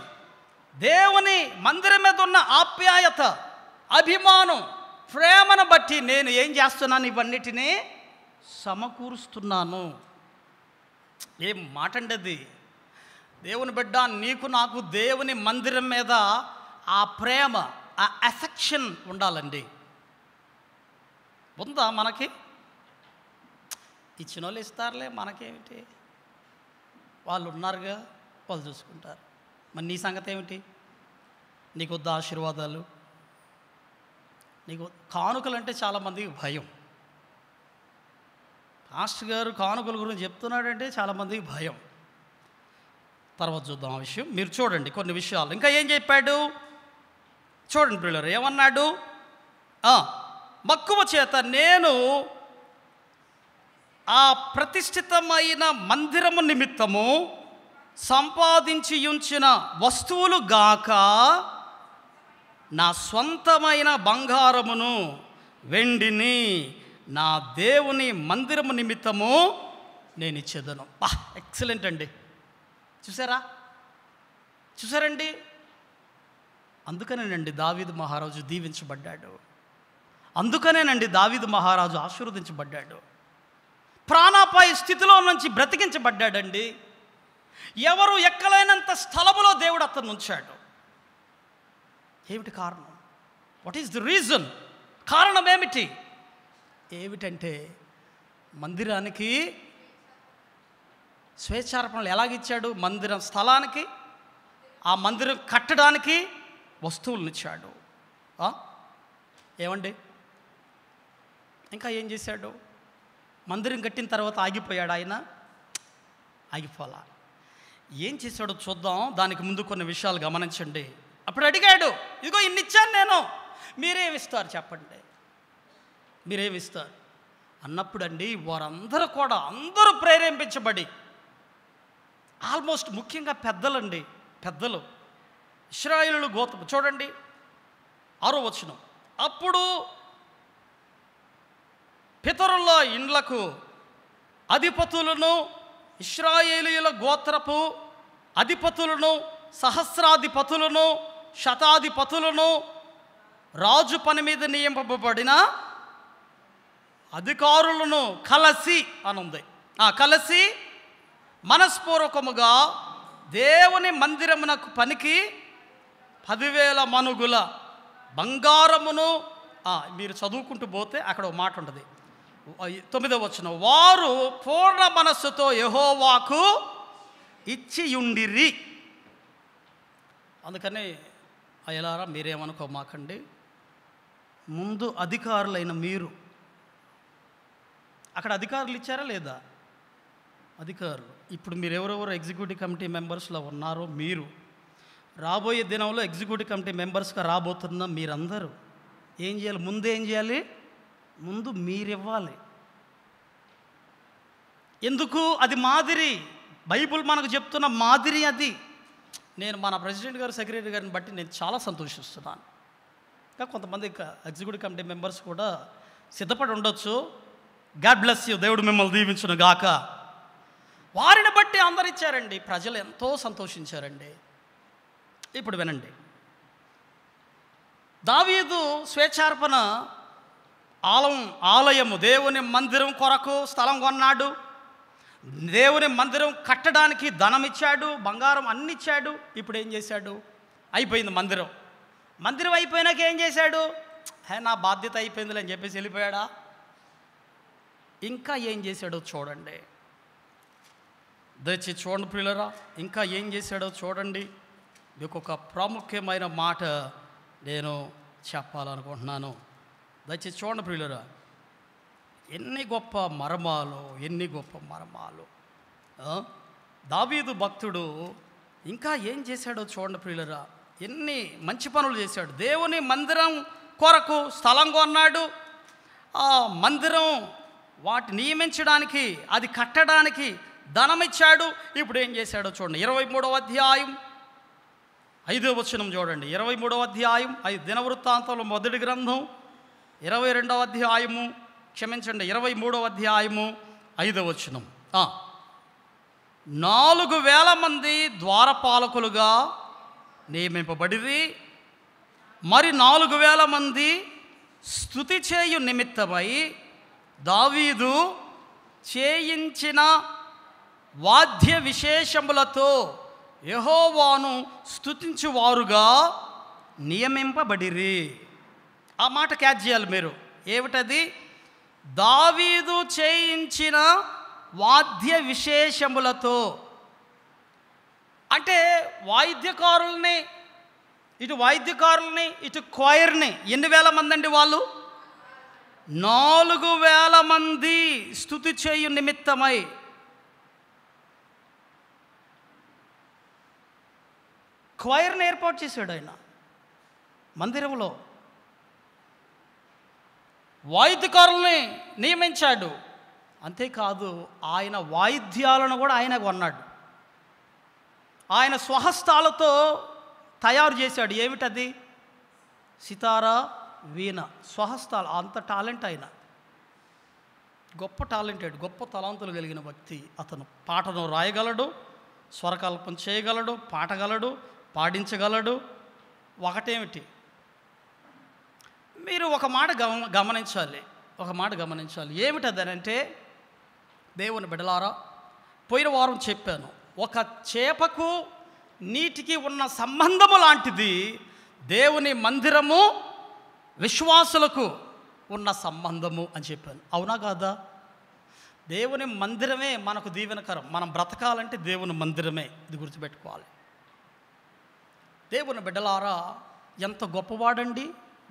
S1: దేవుని మందిరం మీద ఉన్న ఆప్యాయత, అభిమానం, ప్రేమను బట్టి నేను ఏం చేస్తున్నాను? ఇవన్నిటినీ సమకూరుస్తున్నాను. ఏం మాట అండి అది? దేవుని బిడ్డ, నీకు నాకు దేవుని మందిరం మీద ఆ ప్రేమ, ఆ ఎఫెక్షన్ ఉండాలండి. ఉందా మనకి? ఇచ్చిన వాళ్ళు ఇస్తారులే, మనకేమిటి, వాళ్ళు ఉన్నారుగా, వాళ్ళు చూసుకుంటారు. మరి నీ సంగతి ఏమిటి? నీకు వద్ద ఆశీర్వాదాలు? నీకు కానుకలు అంటే చాలామందికి భయం. పాస్టర్ గారు కానుకల గురించి చెప్తున్నాడంటే చాలామందికి భయం. తర్వాత చూద్దాం ఆ విషయం. మీరు చూడండి కొన్ని విషయాలు. ఇంకా ఏం చెప్పాడు చూడండి పిల్లలు. ఏమన్నాడు? మక్కువ చేత నేను ఆ ప్రతిష్ఠితమైన మందిరము నిమిత్తము సంపాదించి ఉంచిన వస్తువులు గాక నా స్వంతమైన బంగారమును వెండిని నా దేవుని మందిరము నిమిత్తము నేను ఇచ్చేదను. ఎక్సలెంట్ అండి. చూసారండి? అందుకనేనండి దావీదు మహారాజు దీవించబడ్డాడు. అందుకనేనండి దావీదు మహారాజు ఆశీర్వదించబడ్డాడు. ప్రాణాపాయ స్థితిలో నుంచి బ్రతికించబడ్డాడండి. ఎవరు ఎక్కలేనంత స్థలములో దేవుడు అతను ఉంచాడు. ఏమిటి కారణం? What is the reason? కారణం ఏమిటంటే మందిరానికి స్వేచ్ఛార్పణలు ఎలాగిచ్చాడు? మందిరం స్థలానికి, ఆ మందిరం కట్టడానికి వస్తువులను ఇచ్చాడు. ఏమండి? ఇంకా ఏం చేశాడు? మందిరం కట్టిన తర్వాత ఆగిపోయాడు ఆయన? ఆగిపోలా. ఏం చేశాడో చూద్దాం. దానికి ముందు కొన్ని విషయాలు గమనించండి. అప్పుడు అడిగాడు, ఇదిగో ఇన్ని ఇచ్చాను నేను, మీరేమిస్తారు చెప్పండి, మీరేమిస్తారు అన్నప్పుడు అండి వారందరూ కూడా అందరూ ప్రేరేపించబడి, ఆల్మోస్ట్ ముఖ్యంగా పెద్దలండి, పెద్దలు ఇశ్రాయేలు గోత్రం. చూడండి 6వ వచనం. అప్పుడు పితరుల ఇండ్లకు అధిపతులను, ఇశ్రాయేలీయుల గోత్రపు అధిపతులను, సహస్రాధిపతులను, శతాధిపతులను, రాజు పని మీద నియమింపబడిన అధికారులను కలిసి అనుంది. కలిసి మనస్పూర్వకముగా దేవుని మందిరమునకు పనికి 10,000 మనుగుల బంగారమును. మీరు చదువుకుంటూ పోతే అక్కడ ఒక మాట ఉంటుంది, 9వ వచనం. వారు పూర్ణ మనస్సుతో యెహోవాకు ఇచ్చియుండిరి. అందుకని అయ్యలారా మీరేమనుకోమాకండి. ముందు అధికారులైన మీరు, అక్కడ అధికారులు ఇచ్చారా లేదా? అధికారులు. ఇప్పుడు మీరు ఎవరెవరు ఎగ్జిక్యూటివ్ కమిటీ మెంబర్స్లో ఉన్నారో రాబోయే దినంలో ఎగ్జిక్యూటివ్ కమిటీ మెంబర్స్గా రాబోతున్న మీరందరూ ఏం చేయాలి? ముందు ఏం చేయాలి? ముందు మీరివ్వాలి. ఎందుకు? అది మాదిరి. బైబుల్ మనకు చెప్తున్న మాదిరి అది. నేను మన ప్రెసిడెంట్ గారు, సెక్రటరీ గారిని బట్టి నేను చాలా సంతోషిస్తున్నాను. ఇంకా కొంతమంది ఎగ్జిక్యూటివ్ కమిటీ మెంబర్స్ కూడా సిద్ధపడి ఉండొచ్చు. గాడ్ బ్లెస్ యూ, దేవుడు మిమ్మల్ని దీవించును గాక. వారిని బట్టి అందరు ఇచ్చారండి, ప్రజలు ఎంతో సంతోషించారండి. ఇప్పుడు వినండి, దావీదు స్వేచ్ఛార్పణ ఆలయము, దేవుని మందిరం కొరకు స్థలం కొన్నాడు. దేవుని మందిరం కట్టడానికి ధనం ఇచ్చాడు, బంగారం అన్ని ఇచ్చాడు. ఇప్పుడు ఏం చేశాడు? అయిపోయింది మందిరం. మందిరం అయిపోయినాక ఏం చేశాడు? నా బాధ్యత అయిపోయిందిలే అని చెప్పేసి వెళ్ళిపోయాడా? ఇంకా ఏం చేశాడో చూడండి. దయచేసి చూడండి ప్రియులరా, ఇంకా ఏం చేశాడో చూడండి. మీకు ఒక ప్రాముఖ్యమైన మాట నేను చెప్పాలనుకుంటున్నాను. దయచేసి చూడండి ప్రియులరా, ఎన్ని గొప్ప మర్మాలు. దావీదు భక్తుడు ఇంకా ఏం చేశాడో చూడండి ప్రియులరా. ఎన్ని మంచి పనులు చేశాడు. దేవుని మందిరం కొరకు స్థలం కొన్నాడు. ఆ మందిరం వాటి నియమించడానికి, అది కట్టడానికి ధనం ఇచ్చాడు. ఇప్పుడు ఏం చేశాడో చూడండి. 23వ అధ్యాయం 5వ వచనం చూడండి. 23వ అధ్యాయం దినవృత్తాంతంలో మొదటి గ్రంథం 22వ అధ్యాయము 23వ అధ్యాయము 5వ వచనం. 4,000 మంది ద్వారపాలకులుగా నియమింపబడిరి. మరి 4,000 మంది స్తుతి చేయు నిమిత్తమై దావీదు చేయించిన వాద్య విశేషములతో యెహోవాను స్తుతించువారుగా నియమింపబడిరి. ఆ మాట క్యాచ్ చేయాలి మీరు. ఏమిటది? దావీదు చేయించిన వాద్య విశేషములతో. అంటే వాయిద్యకారుల్ని, ఇటు క్వైర్ని. ఎన్ని వేల మంది అండి వాళ్ళు? 4,000 మంది స్తుతి చేయు నిమిత్తమై. క్వైర్ని ఏర్పాటు చేశాడు ఆయన మందిరంలో. వాయిద్యకారుల్ని నియమించాడు. అంతేకాదు, ఆయన వాయిద్యాలను కూడా ఆయన కొన్నాడు. ఆయన స్వహస్తాలతో తయారు చేశాడు. ఏమిటది? సితారా, వీణ, స్వహస్తాలు. అంత టాలెంట్ ఆయన. గొప్ప టాలెంటెడ్, గొప్ప తలాంతులు కలిగిన వ్యక్తి అతను. పాటను రాయగలడు, స్వరకల్పన చేయగలడు, పాడగలడు, పాడించగలడు. ఒకటేమిటి, మీరు ఒక మాట గమనించాలి. ఏమిటదనంటే, దేవుని బిడ్డలారా, పోయిన వారం చెప్పాను, ఒక చేపకు నీటికి ఉన్న సంబంధము లాంటిది దేవుని మందిరము విశ్వాసులకు ఉన్న సంబంధము అని చెప్పాను. అవునా కాదా? దేవుని మందిరమే మనకు దీవెనకరం. మనం బ్రతకాలంటే దేవుని మందిరమే. ఇది గుర్తుపెట్టుకోవాలి. దేవుని బిడ్డలారా, ఎంత గొప్పవాడండి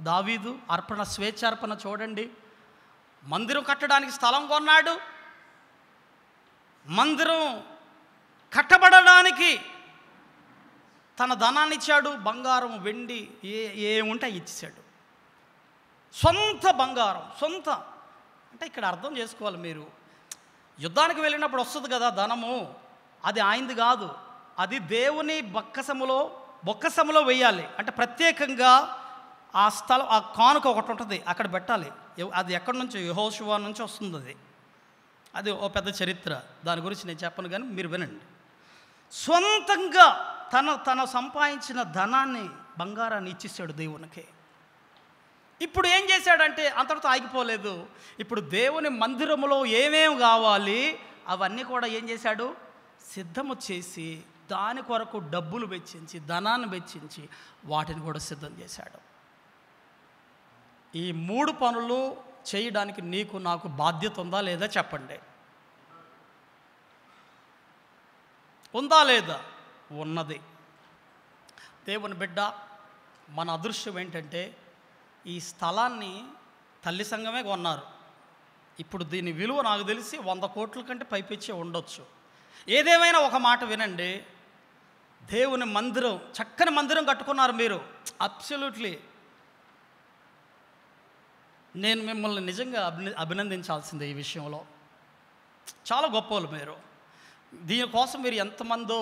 S1: దావీదు. స్వేచ్ఛార్పణ చూడండి. మందిరం కట్టడానికి స్థలం కొన్నాడు. మందిరం కట్టబడడానికి తన ధనాన్ని ఇచ్చాడు. బంగారం, వెండి ఏముంటే ఇచ్చేశాడు. సొంత బంగారం, సొంత. అంటే ఇక్కడ అర్థం చేసుకోవాలి మీరు. యుద్ధానికి వెళ్ళినప్పుడు వస్తుంది కదా ధనము, అది ఆయనది కాదు. అది దేవుని బొక్కసములో వేయాలి. అంటే ప్రత్యేకంగా ఆ స్థలం, ఆ కానుక ఒకటి ఉంటుంది, అక్కడ పెట్టాలి. అది ఎక్కడి నుంచి? యెహోషువ నుంచి వస్తుంది. అది ఓ పెద్ద చరిత్ర, దాని గురించి నేను చెప్పను, కానీ మీరు వినండి. సొంతంగా తన సంపాదించిన ధనాన్ని, బంగారాన్ని ఇచ్చేసాడు దేవునికి. ఇప్పుడు ఏం చేశాడంటే అంతటితో ఆగిపోలేదు. ఇప్పుడు దేవుని మందిరములో ఏమేమి కావాలి అవన్నీ కూడా ఏం చేశాడు? సిద్ధము చేసి, దాని కొరకు డబ్బులు వెచ్చించి, ధనాన్ని వెచ్చించి వాటిని కూడా సిద్ధం చేశాడు. ఈ 3 పనులు చేయడానికి నీకు నాకు బాధ్యత ఉందా లేదా చెప్పండి. ఉందా లేదా? ఉన్నది. దేవుని బిడ్డ, మన అదృష్టం ఏంటంటే ఈ స్థలాన్ని తల్లి సంఘమే కొన్నారు. ఇప్పుడు దీని విలువ నాకు తెలిసి 100 కోట్ల కంటే పైపెచ్చే ఉండొచ్చు. ఏదేమైనా ఒక మాట వినండి, దేవుని మందిరం, చక్కని మందిరం కట్టుకున్నారు మీరు. అబ్సల్యూట్లీ నేను మిమ్మల్ని నిజంగా అభినందించాల్సిందే ఈ విషయంలో. చాలా గొప్పవాళ్ళు మీరు. దీనికోసం మీరు ఎంతమందో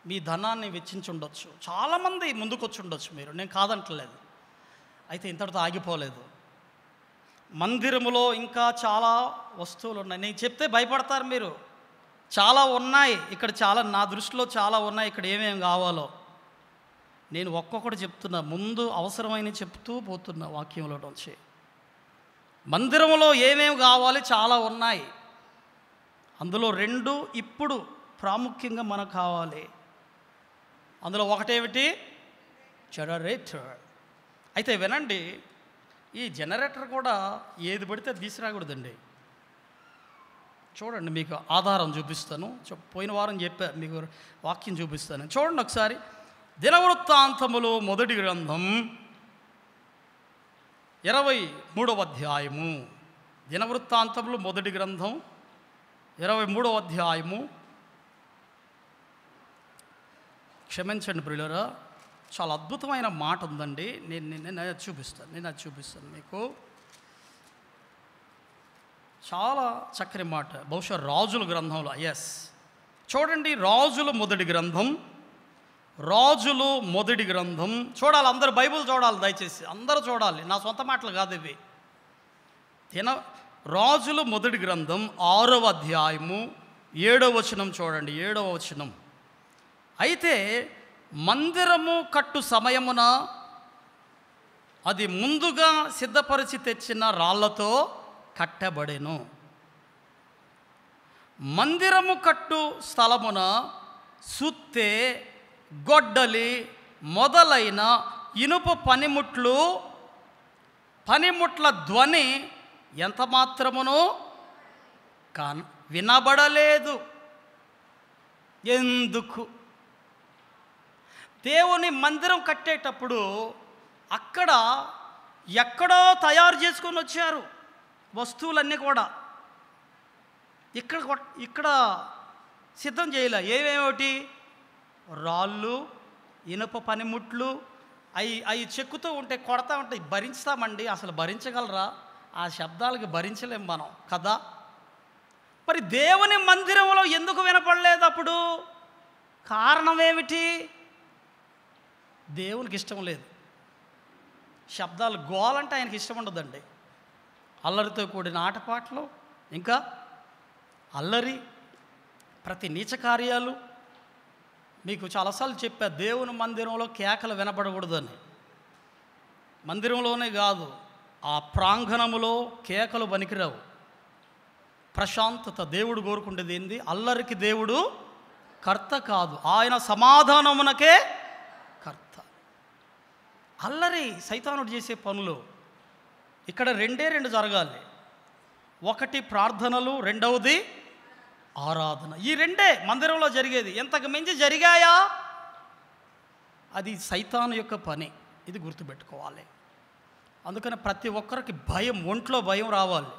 S1: మీ ధనాన్ని వెచ్చించి ఉండొచ్చు, చాలామంది ముందుకొచ్చి ఉండొచ్చు మీరు, నేను కాదంటలేదు. అయితే ఇంతటితో ఆగిపోలేదు. మందిరములో ఇంకా చాలా వస్తువులు ఉన్నాయి. నేను చెప్తే భయపడతారు మీరు. చాలా ఉన్నాయి ఇక్కడ, చాలా నా దృష్టిలో చాలా ఉన్నాయి ఇక్కడ. ఏమేమి కావాలో నేను ఒక్కొక్కటి చెప్తున్నా, ముందు అవసరమైన చెప్తూ పోతున్నా వాక్యంలో నుంచి. మందిరంలో ఏమేమి కావాలి చాలా ఉన్నాయి. అందులో 2 ఇప్పుడు ప్రాముఖ్యంగా మనకు కావాలి. అందులో ఒకటేమిటి? జనరేటర్. అయితే వినండి, ఈ జనరేటర్ కూడా ఏది పడితే తీసుకురాకూడదండి. చూడండి, మీకు ఆధారం చూపిస్తాను. పోయిన వారం చెప్పా, మీకు వాక్యం చూపిస్తాను. చూడండి ఒకసారి. దినవృత్తాంతములు మొదటి గ్రంథం 23వ అధ్యాయము. దినవృత్తాంతములు మొదటి గ్రంథం 23వ అధ్యాయము. క్షమించండి ప్రియులారా, చాలా అద్భుతమైన మాట ఉందండి. నేను అది చూపిస్తాను మీకు. చాలా చక్కని మాట. బహుశా రాజుల గ్రంథంలో. చూడండి, రాజుల మొదటి గ్రంథం చూడాలి. అందరూ బైబిల్ చూడాలి, దయచేసి అందరూ చూడాలి. నా సొంత మాటలు కాదు ఇవి. రాజుల మొదటి గ్రంథం 6వ అధ్యాయము 7వ వచనం చూడండి. 7వ వచనం. అయితే మందిరము కట్టు సమయమున అది ముందుగా సిద్ధపరిచి తెచ్చిన రాళ్లతో కట్టబడెను. మందిరము కట్టు స్థలమున సుత్తె, గొడ్డలి మొదలైన ఇనుప పనిముట్ల ధ్వని ఎంత మాత్రమును వినబడలేదు. ఎందుకు? దేవుని మందిరం కట్టేటప్పుడు అక్కడ ఎక్కడో తయారు చేసుకొని వచ్చారు వస్తువులన్నీ కూడా. ఇక్కడ సిద్ధం చేయలే. ఏమేమిటి? రాళ్ళు, ఇనుప పనిముట్లు. అవి చెక్కుతూ ఉంటే, కొడతా ఉంటే భరించుతామండి. అసలు భరించగలరా? ఆ శబ్దాలకి భరించలేం మనం కదా. మరి దేవుని మందిరంలో ఎందుకు వినపడలేదు అప్పుడు? కారణం ఏమిటి? దేవునికి ఇష్టం లేదు. శబ్దాలు, గోలంటే ఆయనకి ఇష్టం ఉండదండి. అల్లరితో కూడిన ఆటపాటలు, ఇంకా అల్లరి, ప్రతి నీచ కార్యాలు. మీకు చాలాసార్లు చెప్పా, దేవుని మందిరంలో కేకలు వినపడకూడదని. మందిరంలోనే కాదు, ఆ ప్రాంగణములో కేకలు పనికిరావు. ప్రశాంతత. దేవుడు కోరుకుంటేది ఏంది? అల్లరికి దేవుడు కర్త కాదు, ఆయన సమాధానమునకే కర్త. అల్లరి సైతానుడు చేసే పనులు. ఇక్కడ 2 జరగాలి. ఒకటి ప్రార్థనలు, రెండవది ఆరాధన. ఈ 2 మందిరంలో జరిగేది. ఎంతకు మించి జరిగాయా? అది సైతాను యొక్క పని. ఇది గుర్తుపెట్టుకోవాలి. అందుకని ప్రతి ఒక్కరికి భయం, ఒంట్లో భయం రావాలి.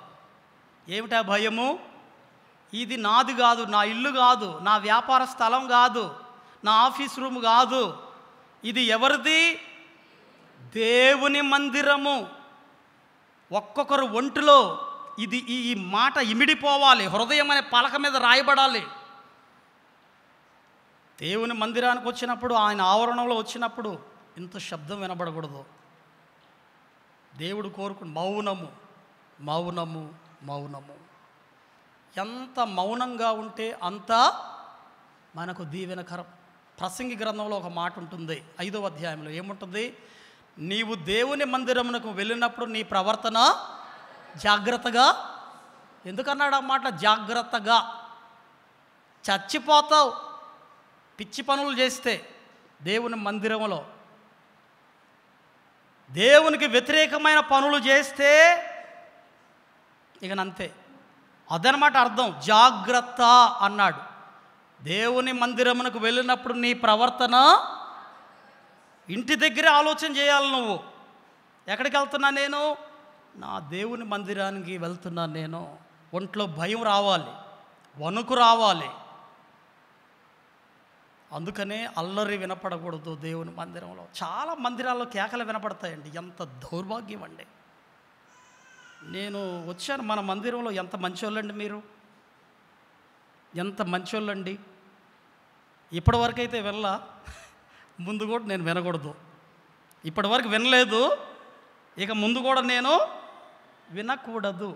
S1: ఏమిటా భయము? ఇది నాది కాదు, నా ఇల్లు కాదు, నా వ్యాపార స్థలం కాదు, నా ఆఫీస్ రూమ్ కాదు. ఇది ఎవరిది? దేవుని మందిరము. ఒక్కొక్కరు ఒంటిలో ఇది ఈ మాట ఇమిడిపోవాలి. హృదయం అనే పలక మీద రాయబడాలి. దేవుని మందిరానికి వచ్చినప్పుడు, ఆయన ఆవరణంలో వచ్చినప్పుడు ఇంత శబ్దం వినబడకూడదు. దేవుడు కోరుకుని మౌనము, మౌనము, మౌనము. ఎంత మౌనంగా ఉంటే అంత మనకు దీవెనకరం. ప్రసంగి గ్రంథంలో ఒక మాట ఉంటుంది, 5వ అధ్యాయంలో. ఏముంటుంది? నీవు దేవుని మందిరమునకు వెళ్ళినప్పుడు నీ ప్రవర్తన జాగ్రత్తగా. ఎందుకన్నాడు ఆ మాట? జాగ్రత్తగా. చచ్చిపోతావు పిచ్చి పనులు చేస్తే. దేవుని మందిరంలో దేవునికి వ్యతిరేకమైన పనులు చేస్తే ఇకనంతే. అదనమాట అర్థం. జాగ్రత్త అన్నాడు. దేవుని మందిరమునకు వెళ్ళినప్పుడు నీ ప్రవర్తన, ఇంటి దగ్గరే ఆలోచన చేయాలి. నువ్వు ఎక్కడికి వెళ్తున్నా? నేను నా దేవుని మందిరానికి వెళ్తున్నాను. నేను ఒంట్లో భయం రావాలి, వణుకు రావాలి. అందుకనే అల్లరి వినపడకూడదు దేవుని మందిరంలో. చాలా మందిరాల్లో కేకలు వినపడతాయండి. ఎంత దౌర్భాగ్యం అండి. నేను వచ్చాను మన మందిరంలో. ఎంత మంచోళ్ళండి మీరు, ఎంత మంచోళ్ళండి. ఇప్పటివరకు అయితే వెళ్ళా, ముందు కూడా నేను వినకూడదు. ఇప్పటివరకు వినలేదు, ఇక ముందు కూడా నేను వినకూడదు.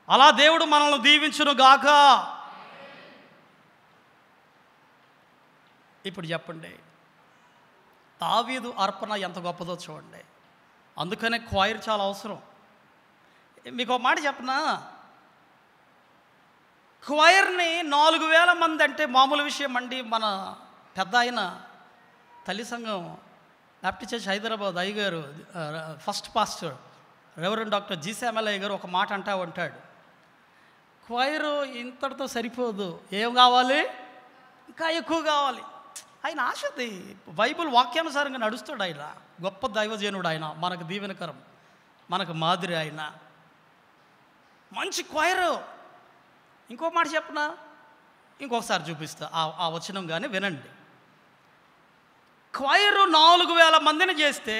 S1: అలా దేవుడు మనల్ని దీవించును గాక. ఇప్పుడు చెప్పండి, దావీదు అర్పణ ఎంత గొప్పదో చూడండి. అందుకనే క్వైర్ చాలా అవసరం. మీకు ఒక మాట చెప్పనా, క్వైర్ని 4000 మంది అంటే మామూలు విషయం అండి. మన పెద్ద ఆయన తల్లి సంఘం బ్యాప్టిస్ట్ చర్చ్ హైదరాబాద్ అయ్యగారు, first pastor reverend doctor G Samuel గారు ఒక మాట అంటూ ఉంటాడు, క్వైరు ఇంతటితో సరిపోదు, ఏం కావాలి, ఇంకా ఎక్కువ కావాలి. ఆయన ఆశది బైబిల్ వాక్యానుసారంగా నడుస్తాడు. ఆయన గొప్ప దైవజనుడు, ఆయన మనకు దీవెనకరం, మనకు మాదిరి. ఆయన మంచి క్వైరు. ఇంకో మాట చెప్పనా, ఇంకొకసారి చూపిస్తా ఆ వచనం కానీ వినండి. క్వైరు 4000 మందిని చేస్తే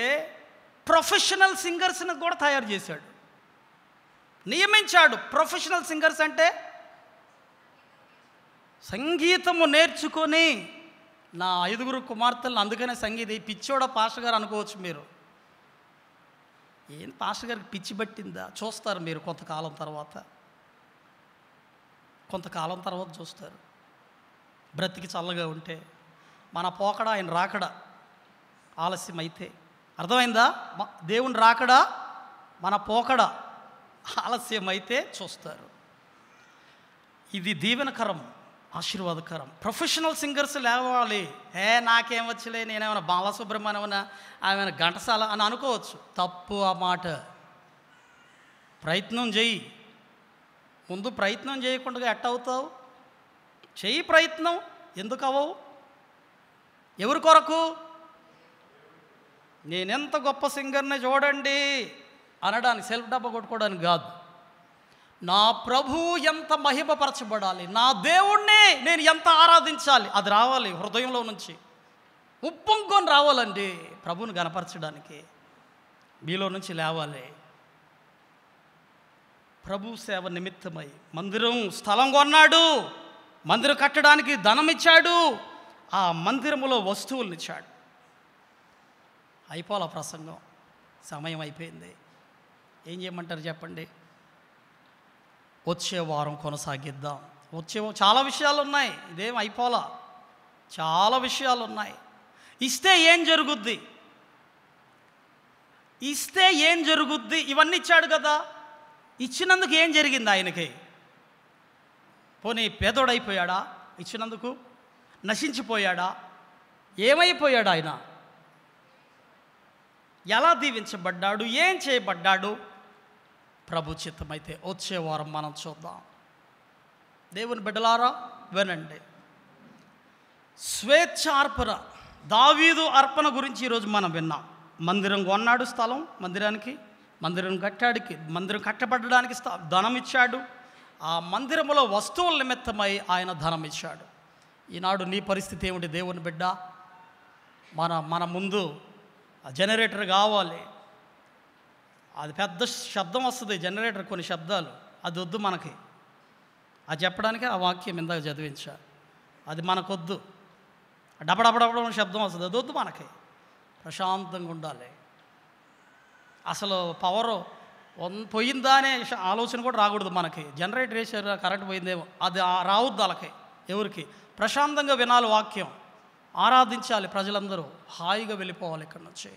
S1: ప్రొఫెషనల్ సింగర్స్ని కూడా తయారు చేశాడు, నియమించాడు. ప్రొఫెషనల్ సింగర్స్ అంటే సంగీతము నేర్చుకొని, నా 5 కుమార్తెలను అందుకనే సంగీతం పిచ్చోడ పాస్టర్ గారు అనుకోవచ్చు మీరు. ఏం పాస్టర్ గారికి పిచ్చి పట్టిందా? చూస్తారు మీరు కొంతకాలం తర్వాత చూస్తారు. బ్రతికి చల్లగా ఉంటే మన పోకడ ఆయన రాకడా ఆలస్యం అయితే, అర్థమైందా? దేవుని రాకడా మన పోకడ ఆలస్యం అయితే చూస్తారు. ఇది దీవెనకరం, ఆశీర్వాదకరం. ప్రొఫెషనల్ సింగర్స్ లేవాలి. నాకేం వచ్చలే, నేనేమైనా బాలసుబ్రహ్మణ్యమనా, ఆమె ఘంటసాల అని అనుకోవచ్చు. తప్పు ఆ మాట. ప్రయత్నం చెయ్యి. ముందు ప్రయత్నం చేయకుండా ఎట్ట అవుతావు? చెయ్యి ప్రయత్నం. ఎందుకు అవ్వవు? ఎవరి కొరకు? నేనెంత గొప్ప సింగర్ని చూడండి అనడానికి, సెల్ఫ్ డబ్బా కొట్టుకోవడానికి కాదు. నా ప్రభు ఎంత మహిమపరచబడాలి, నా దేవుణ్ణి నేను ఎంత ఆరాధించాలి, అది రావాలి హృదయంలో నుంచి, ఉప్పొంగుకొని రావాలండి. ప్రభువుని గణపరచడానికి మీలో నుంచి లేవాలి. ప్రభు సేవ నిమిత్తమై మందిరం స్థలం కొన్నాడు, మందిరం కట్టడానికి ధనం ఇచ్చాడు, ఆ మందిరములో వస్తువులను ఇచ్చాడు. అయిపోలా ప్రసంగం, సమయం అయిపోయింది. ఏం చేయమంటారు చెప్పండి? వచ్చే వారం కొనసాగిద్దాం. చాలా విషయాలు ఉన్నాయి, ఇదేం అయిపోలా, చాలా విషయాలు ఉన్నాయి. ఇస్తే ఏం జరుగుద్ది, ఇవన్నీ ఇచ్చాడు కదా, ఇచ్చినందుకు ఏం జరిగింది ఆయనకి? పోనీ పేదోడైపోయాడా? ఇచ్చినందుకు నశించిపోయాడా? ఏమైపోయాడు ఆయన? ఎలా దీవించబడ్డాడు? ఏం చేయబడ్డాడు? ప్రభు చిత్తమైతే వచ్చే వారం మనం చూద్దాం. దేవుని బిడ్డలారా వినండి. స్వేచ్ఛార్పణ, దావీదు అర్పణ గురించి ఈరోజు మనం విన్నాం. మందిరం కొన్నాడు, స్థలం, మందిరం కట్టాడికి, మందిరం కట్టబడడానికి ధనం ఇచ్చాడు. ఆ మందిరములో వస్తువుల నిమిత్తమై ఆయన ధనం ఇచ్చాడు. ఈనాడు నీ పరిస్థితి ఏమిటి దేవుని బిడ్డ? మన ముందు జనరేటర్ కావాలి. అది పెద్ద శబ్దం వస్తుంది, జనరేటర్ కొన్ని శబ్దాలు, అది వద్దు మనకి. అది చెప్పడానికి ఆ వాక్యం ఇందాక చదివించా, అది మనకొద్దు. డబడబడబడ శబ్దం వస్తుంది, అది వద్దు మనకి. ప్రశాంతంగా ఉండాలి. అసలు పవర్ పోయిందా అనే ఆలోచన కూడా రాకూడదు మనకి. జనరేటర్ వేసారు, కరెంట్ పోయిందేమో, అది రావద్దు వాళ్ళకి. ఎవరికి? ప్రశాంతంగా వినాలి వాక్యం, ఆరాధించాలి. ప్రజలందరూ హాయిగా వెళ్ళిపోవాలి ఇక్కడి నుంచి.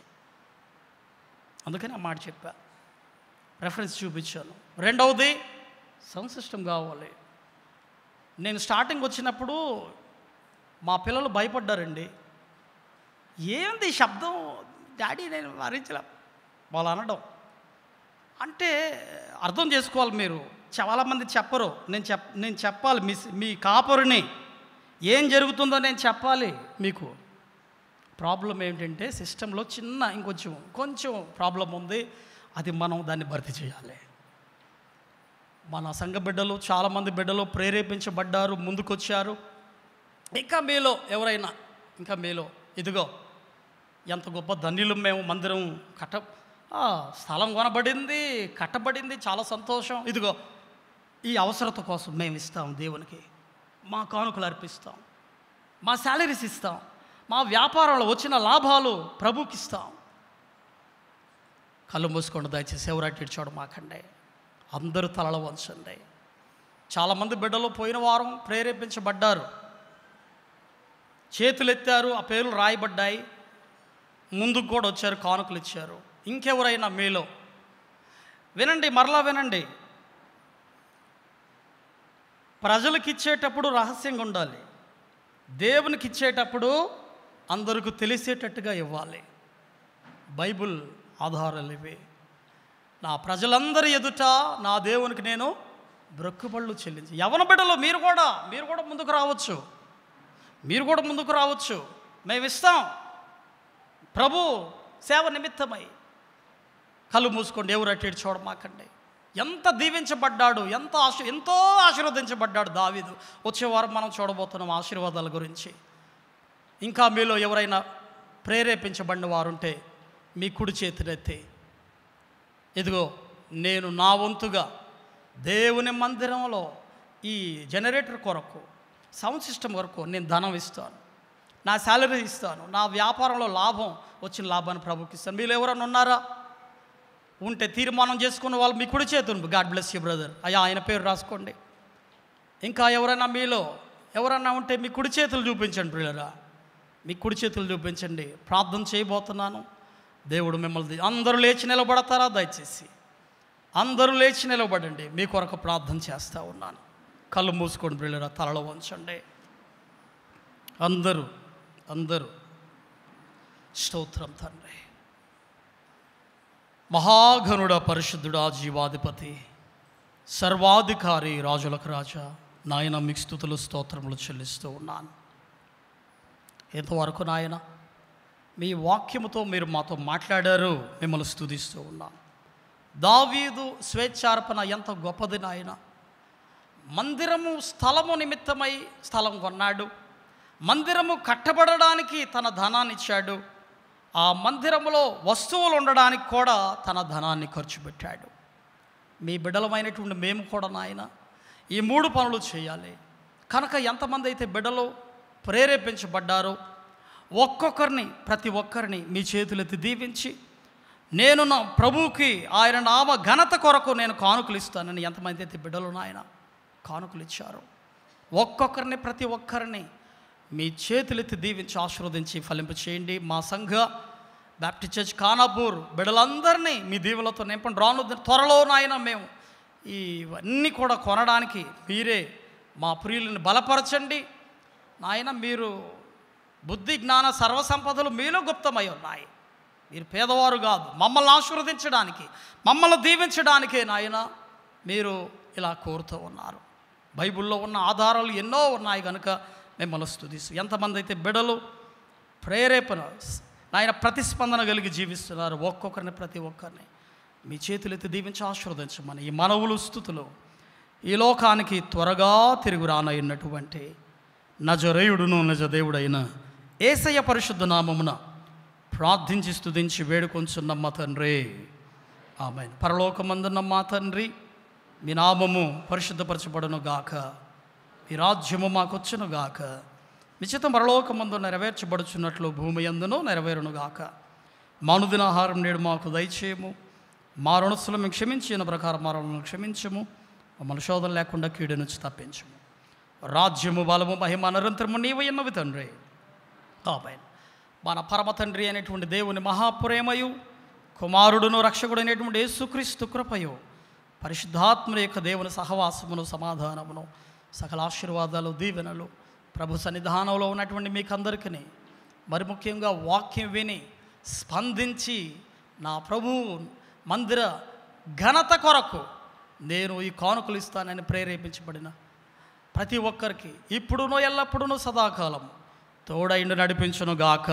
S1: అందుకని ఆ మాట చెప్పా, రెఫరెన్స్ చూపించాను. రెండవది సౌండ్ సిస్టమ్ కావాలి. నేను స్టార్టింగ్ వచ్చినప్పుడు మా పిల్లలు భయపడ్డారండి. ఏంది శబ్దం డాడీ, నేను భరించలే వాళ్ళు అనడం. అంటే అర్థం చేసుకోవాలి మీరు. చాలామంది చెప్పరు, నేను చెప్పాలి. మీ కాపరిని ఏం జరుగుతుందో నేను చెప్పాలి మీకు. ప్రాబ్లం ఏంటంటే సిస్టంలో కొంచెం ప్రాబ్లం ఉంది. అది మనం దాన్ని భర్తీ చేయాలి. మన సంఘ బిడ్డలు, చాలామంది బిడ్డలు ప్రేరేపించబడ్డారు, ముందుకొచ్చారు. ఇంకా మీలో ఎవరైనా ఇంకా మీలో ఇదిగో ఎంత గొప్ప ధన్యులు మేము, మందిరం స్థలం కొనబడింది, కట్టబడింది, చాలా సంతోషం. ఇదిగో ఈ అవసరత కోసం మేము ఇస్తాం దేవునికి, మా కానుకలు అర్పిస్తాం, మా శాలరీస్ ఇస్తాం, మా వ్యాపారంలో వచ్చిన లాభాలు ప్రభుకి ఇస్తాం. కళ్ళు మూసుకోండి దయచేసి, ఎవరు అటు చూడ మాకండి. అందరూ తలలు వంచండి. చాలామంది బిడ్డలు పోయిన వారం ప్రేరేపించబడ్డారు, చేతులు ఎత్తారు, ఆ పేర్లు రాయబడ్డాయి, ముందుకు కూడా వచ్చారు, కానుకలు ఇచ్చారు. ఇంకెవరైనా మీలో వినండి, మరలా వినండి, ప్రజలకు ఇచ్చేటప్పుడు రహస్యంగా ఉండాలి, దేవునికి ఇచ్చేటప్పుడు అందరికీ తెలిసేటట్టుగా ఇవ్వాలి. బైబిల్ ఆధారాలు ఇవి. నా ప్రజలందరి ఎదుట నా దేవునికి నేను బ్రొక్కుబళ్ళు చెల్లించి. యవన బిడ్డలు మీరు కూడా ముందుకు రావచ్చు, ముందుకు రావచ్చు. మేము ఇస్తాం ప్రభు సేవ నిమిత్తమై. కళ్ళు మూసుకోండి, ఎవరు అటు ఇటు చూడమాకండి. ఎంత దీవించబడ్డాడు, ఎంతో ఆశీర్వదించబడ్డాడు దావీదు. వచ్చే వారం మనం చూడబోతున్నాం ఆశీర్వాదాల గురించి. ఇంకా మీలో ఎవరైనా ప్రేరేపించబడిన వారుంటే మీ కుడి చేతులెత్తి, ఇదిగో నేను నా వంతుగా దేవుని మందిరంలో ఈ జనరేటర్ కొరకు, సౌండ్ సిస్టమ్ కొరకు నేను ధనం ఇస్తాను, నా శాలరీ ఇస్తాను, నా వ్యాపారంలో లాభం వచ్చిన లాభాన్ని ప్రభుకి ఇస్తాను. మీరు ఎవరైనా ఉన్నారా? ఉంటే తీర్మానం చేసుకున్న వాళ్ళు మీ కుడి చేతులు, గాడ్ బ్లెస్ యూ బ్రదర్, అయ్యా ఆయన పేరు రాసుకోండి. ఇంకా ఎవరైనా మీలో ఎవరన్నా ఉంటే మీ కుడి చేతులు చూపించండి ప్రియులరా, మీ కుడి చేతులు చూపించండి. ప్రార్థన చేయబోతున్నాను. దేవుడు మిమ్మల్ని, అందరూ లేచి నిలబడతారా? దయచేసి అందరూ లేచి నిలబడండి, మీ కొరకు ప్రార్థన చేస్తూ ఉన్నాను. కళ్ళు మూసుకోండి ప్రియులరా, తలలో వంచండి. అందరూ స్తోత్రం తండ్రి. మహాఘనుడ, పరిశుద్ధుడా, జీవాధిపతి, సర్వాధికారి, రాజులకు రాజా, నాయన మీకు స్తుతులు స్తోత్రములు చెల్లిస్తూ ఉన్నాను. ఎంతవరకు నాయన మీ వాక్యముతో మీరు మాతో మాట్లాడారు, మిమ్మల్ని స్తుతిస్తూ ఉన్నాను. దావీదు స్వేచ్ఛార్పణ ఎంత గొప్పది నాయన. మందిరము స్థలము నిమిత్తమై స్థలం కొన్నాడు, మందిరము కట్టబడడానికి తన ధనాన్ని ఇచ్చాడు, ఆ మందిరములో వస్తువులు ఉండడానికి కూడా తన ధనాన్ని ఖర్చు పెట్టాడు. మీ బిడ్డలమైనటువంటి మేము కూడా నాయన ఈ 3 పనులు చేయాలి. కనుక ఎంతమంది అయితే బిడ్డలు ప్రేరేపించబడ్డారో ప్రతి ఒక్కరిని మీ చేతులెత్తి దీవించి, నేను నా ప్రభువుకి ఆయన నామ ఘనత కొరకు నేను కానుకలు ఇస్తానని ఎంతమంది అయితే బిడ్డలు నాయన కానుకలు ఇచ్చారు, ప్రతి ఒక్కరిని మీ చేతులెత్తి దీవించి ఆశీర్వదించి ఫలింప చేయండి. మా సంఘ బాప్టిస్ట్ చర్చ్ ఖానాపూర్ బిడ్డలందరినీ మీ దీవులతో నింపండి. రాను త్వరలో నాయన మేము ఇవన్నీ కూడా కొనడానికి మీరే మా ప్రియులను బలపరచండి నాయన. మీరు బుద్ధి జ్ఞాన సర్వసంపదలు మీలో గుప్తమై ఉన్నాయి. మీరు పేదవారు కాదు, మమ్మల్ని ఆశీర్వదించడానికి, మమ్మల్ని దీవించడానికే నాయన మీరు ఇలా కోరుతూ ఉన్నారు. బైబిల్లో ఉన్న ఆధారాలు ఎన్నో ఉన్నాయి కనుక మిమ్మల్ని స్తుతిస్తూ, ఎంతమంది అయితే బిడ్డలు ప్రేరేపణ నాయన ప్రతిస్పందన కలిగి జీవిస్తున్నారు, ప్రతి ఒక్కరిని మీ చేతులెత్తి దీవించి ఆశీర్వదించమని ఈ మనవులు స్తుతులు ఈ లోకానికి త్వరగా తిరుగు రానయ్యున్నటువంటి నజరేయుడును నిజదేవుడైన యేసయ్య పరిశుద్ధ నామమున ప్రార్థించి స్తుతించి వేడుకొంచున్నమ్మ తండ్రి, ఆమేన్. పరలోకమందున్న మా తండ్రి, మీ నామము పరిశుద్ధపరచబడును గాక, మీ రాజ్యము మాకొచ్చును గాక, మీ చిత్తం పరలోకమందు నెరవేర్చబడుచున్నట్లు భూమి యందును నెరవేరును గాక. మానుదిన ఆహారం నేడు మాకు దయచేయము, మా రుణస్తులను క్షమించిన ప్రకారం మా రుణాలను క్షమించము, మమ్మల్ని శోధన లేకుండా కీడు నుంచి తప్పించము. రాజ్యము బలము మహిమ నిరంతరము నీవై ఉన్నవి తండ్రి, ఆమేన్. మన పరమ తండ్రి అయినటువంటి దేవుని మహాప్రేమయు, కుమారుడును రక్షకుడు అయినటువంటి యేసుక్రీస్తు కృపయు, పరిశుద్ధాత్మ యొక్క దేవుని సహవాసమును సమాధానమును సకల ఆశీర్వాదాలు దీవెనలు ప్రభు సన్నిధానంలో ఉన్నటువంటి మీకందరికీ, మరి ముఖ్యంగా వాక్యం విని స్పందించి నా ప్రభు మందిర ఘనత కొరకు నేను ఈ కానుకలు ఇస్తానని ప్రేరేపించబడిన ప్రతి ఒక్కరికి ఇప్పుడునో ఎల్లప్పుడూ సదాకాలం తోడైండు నడిపించును గాక.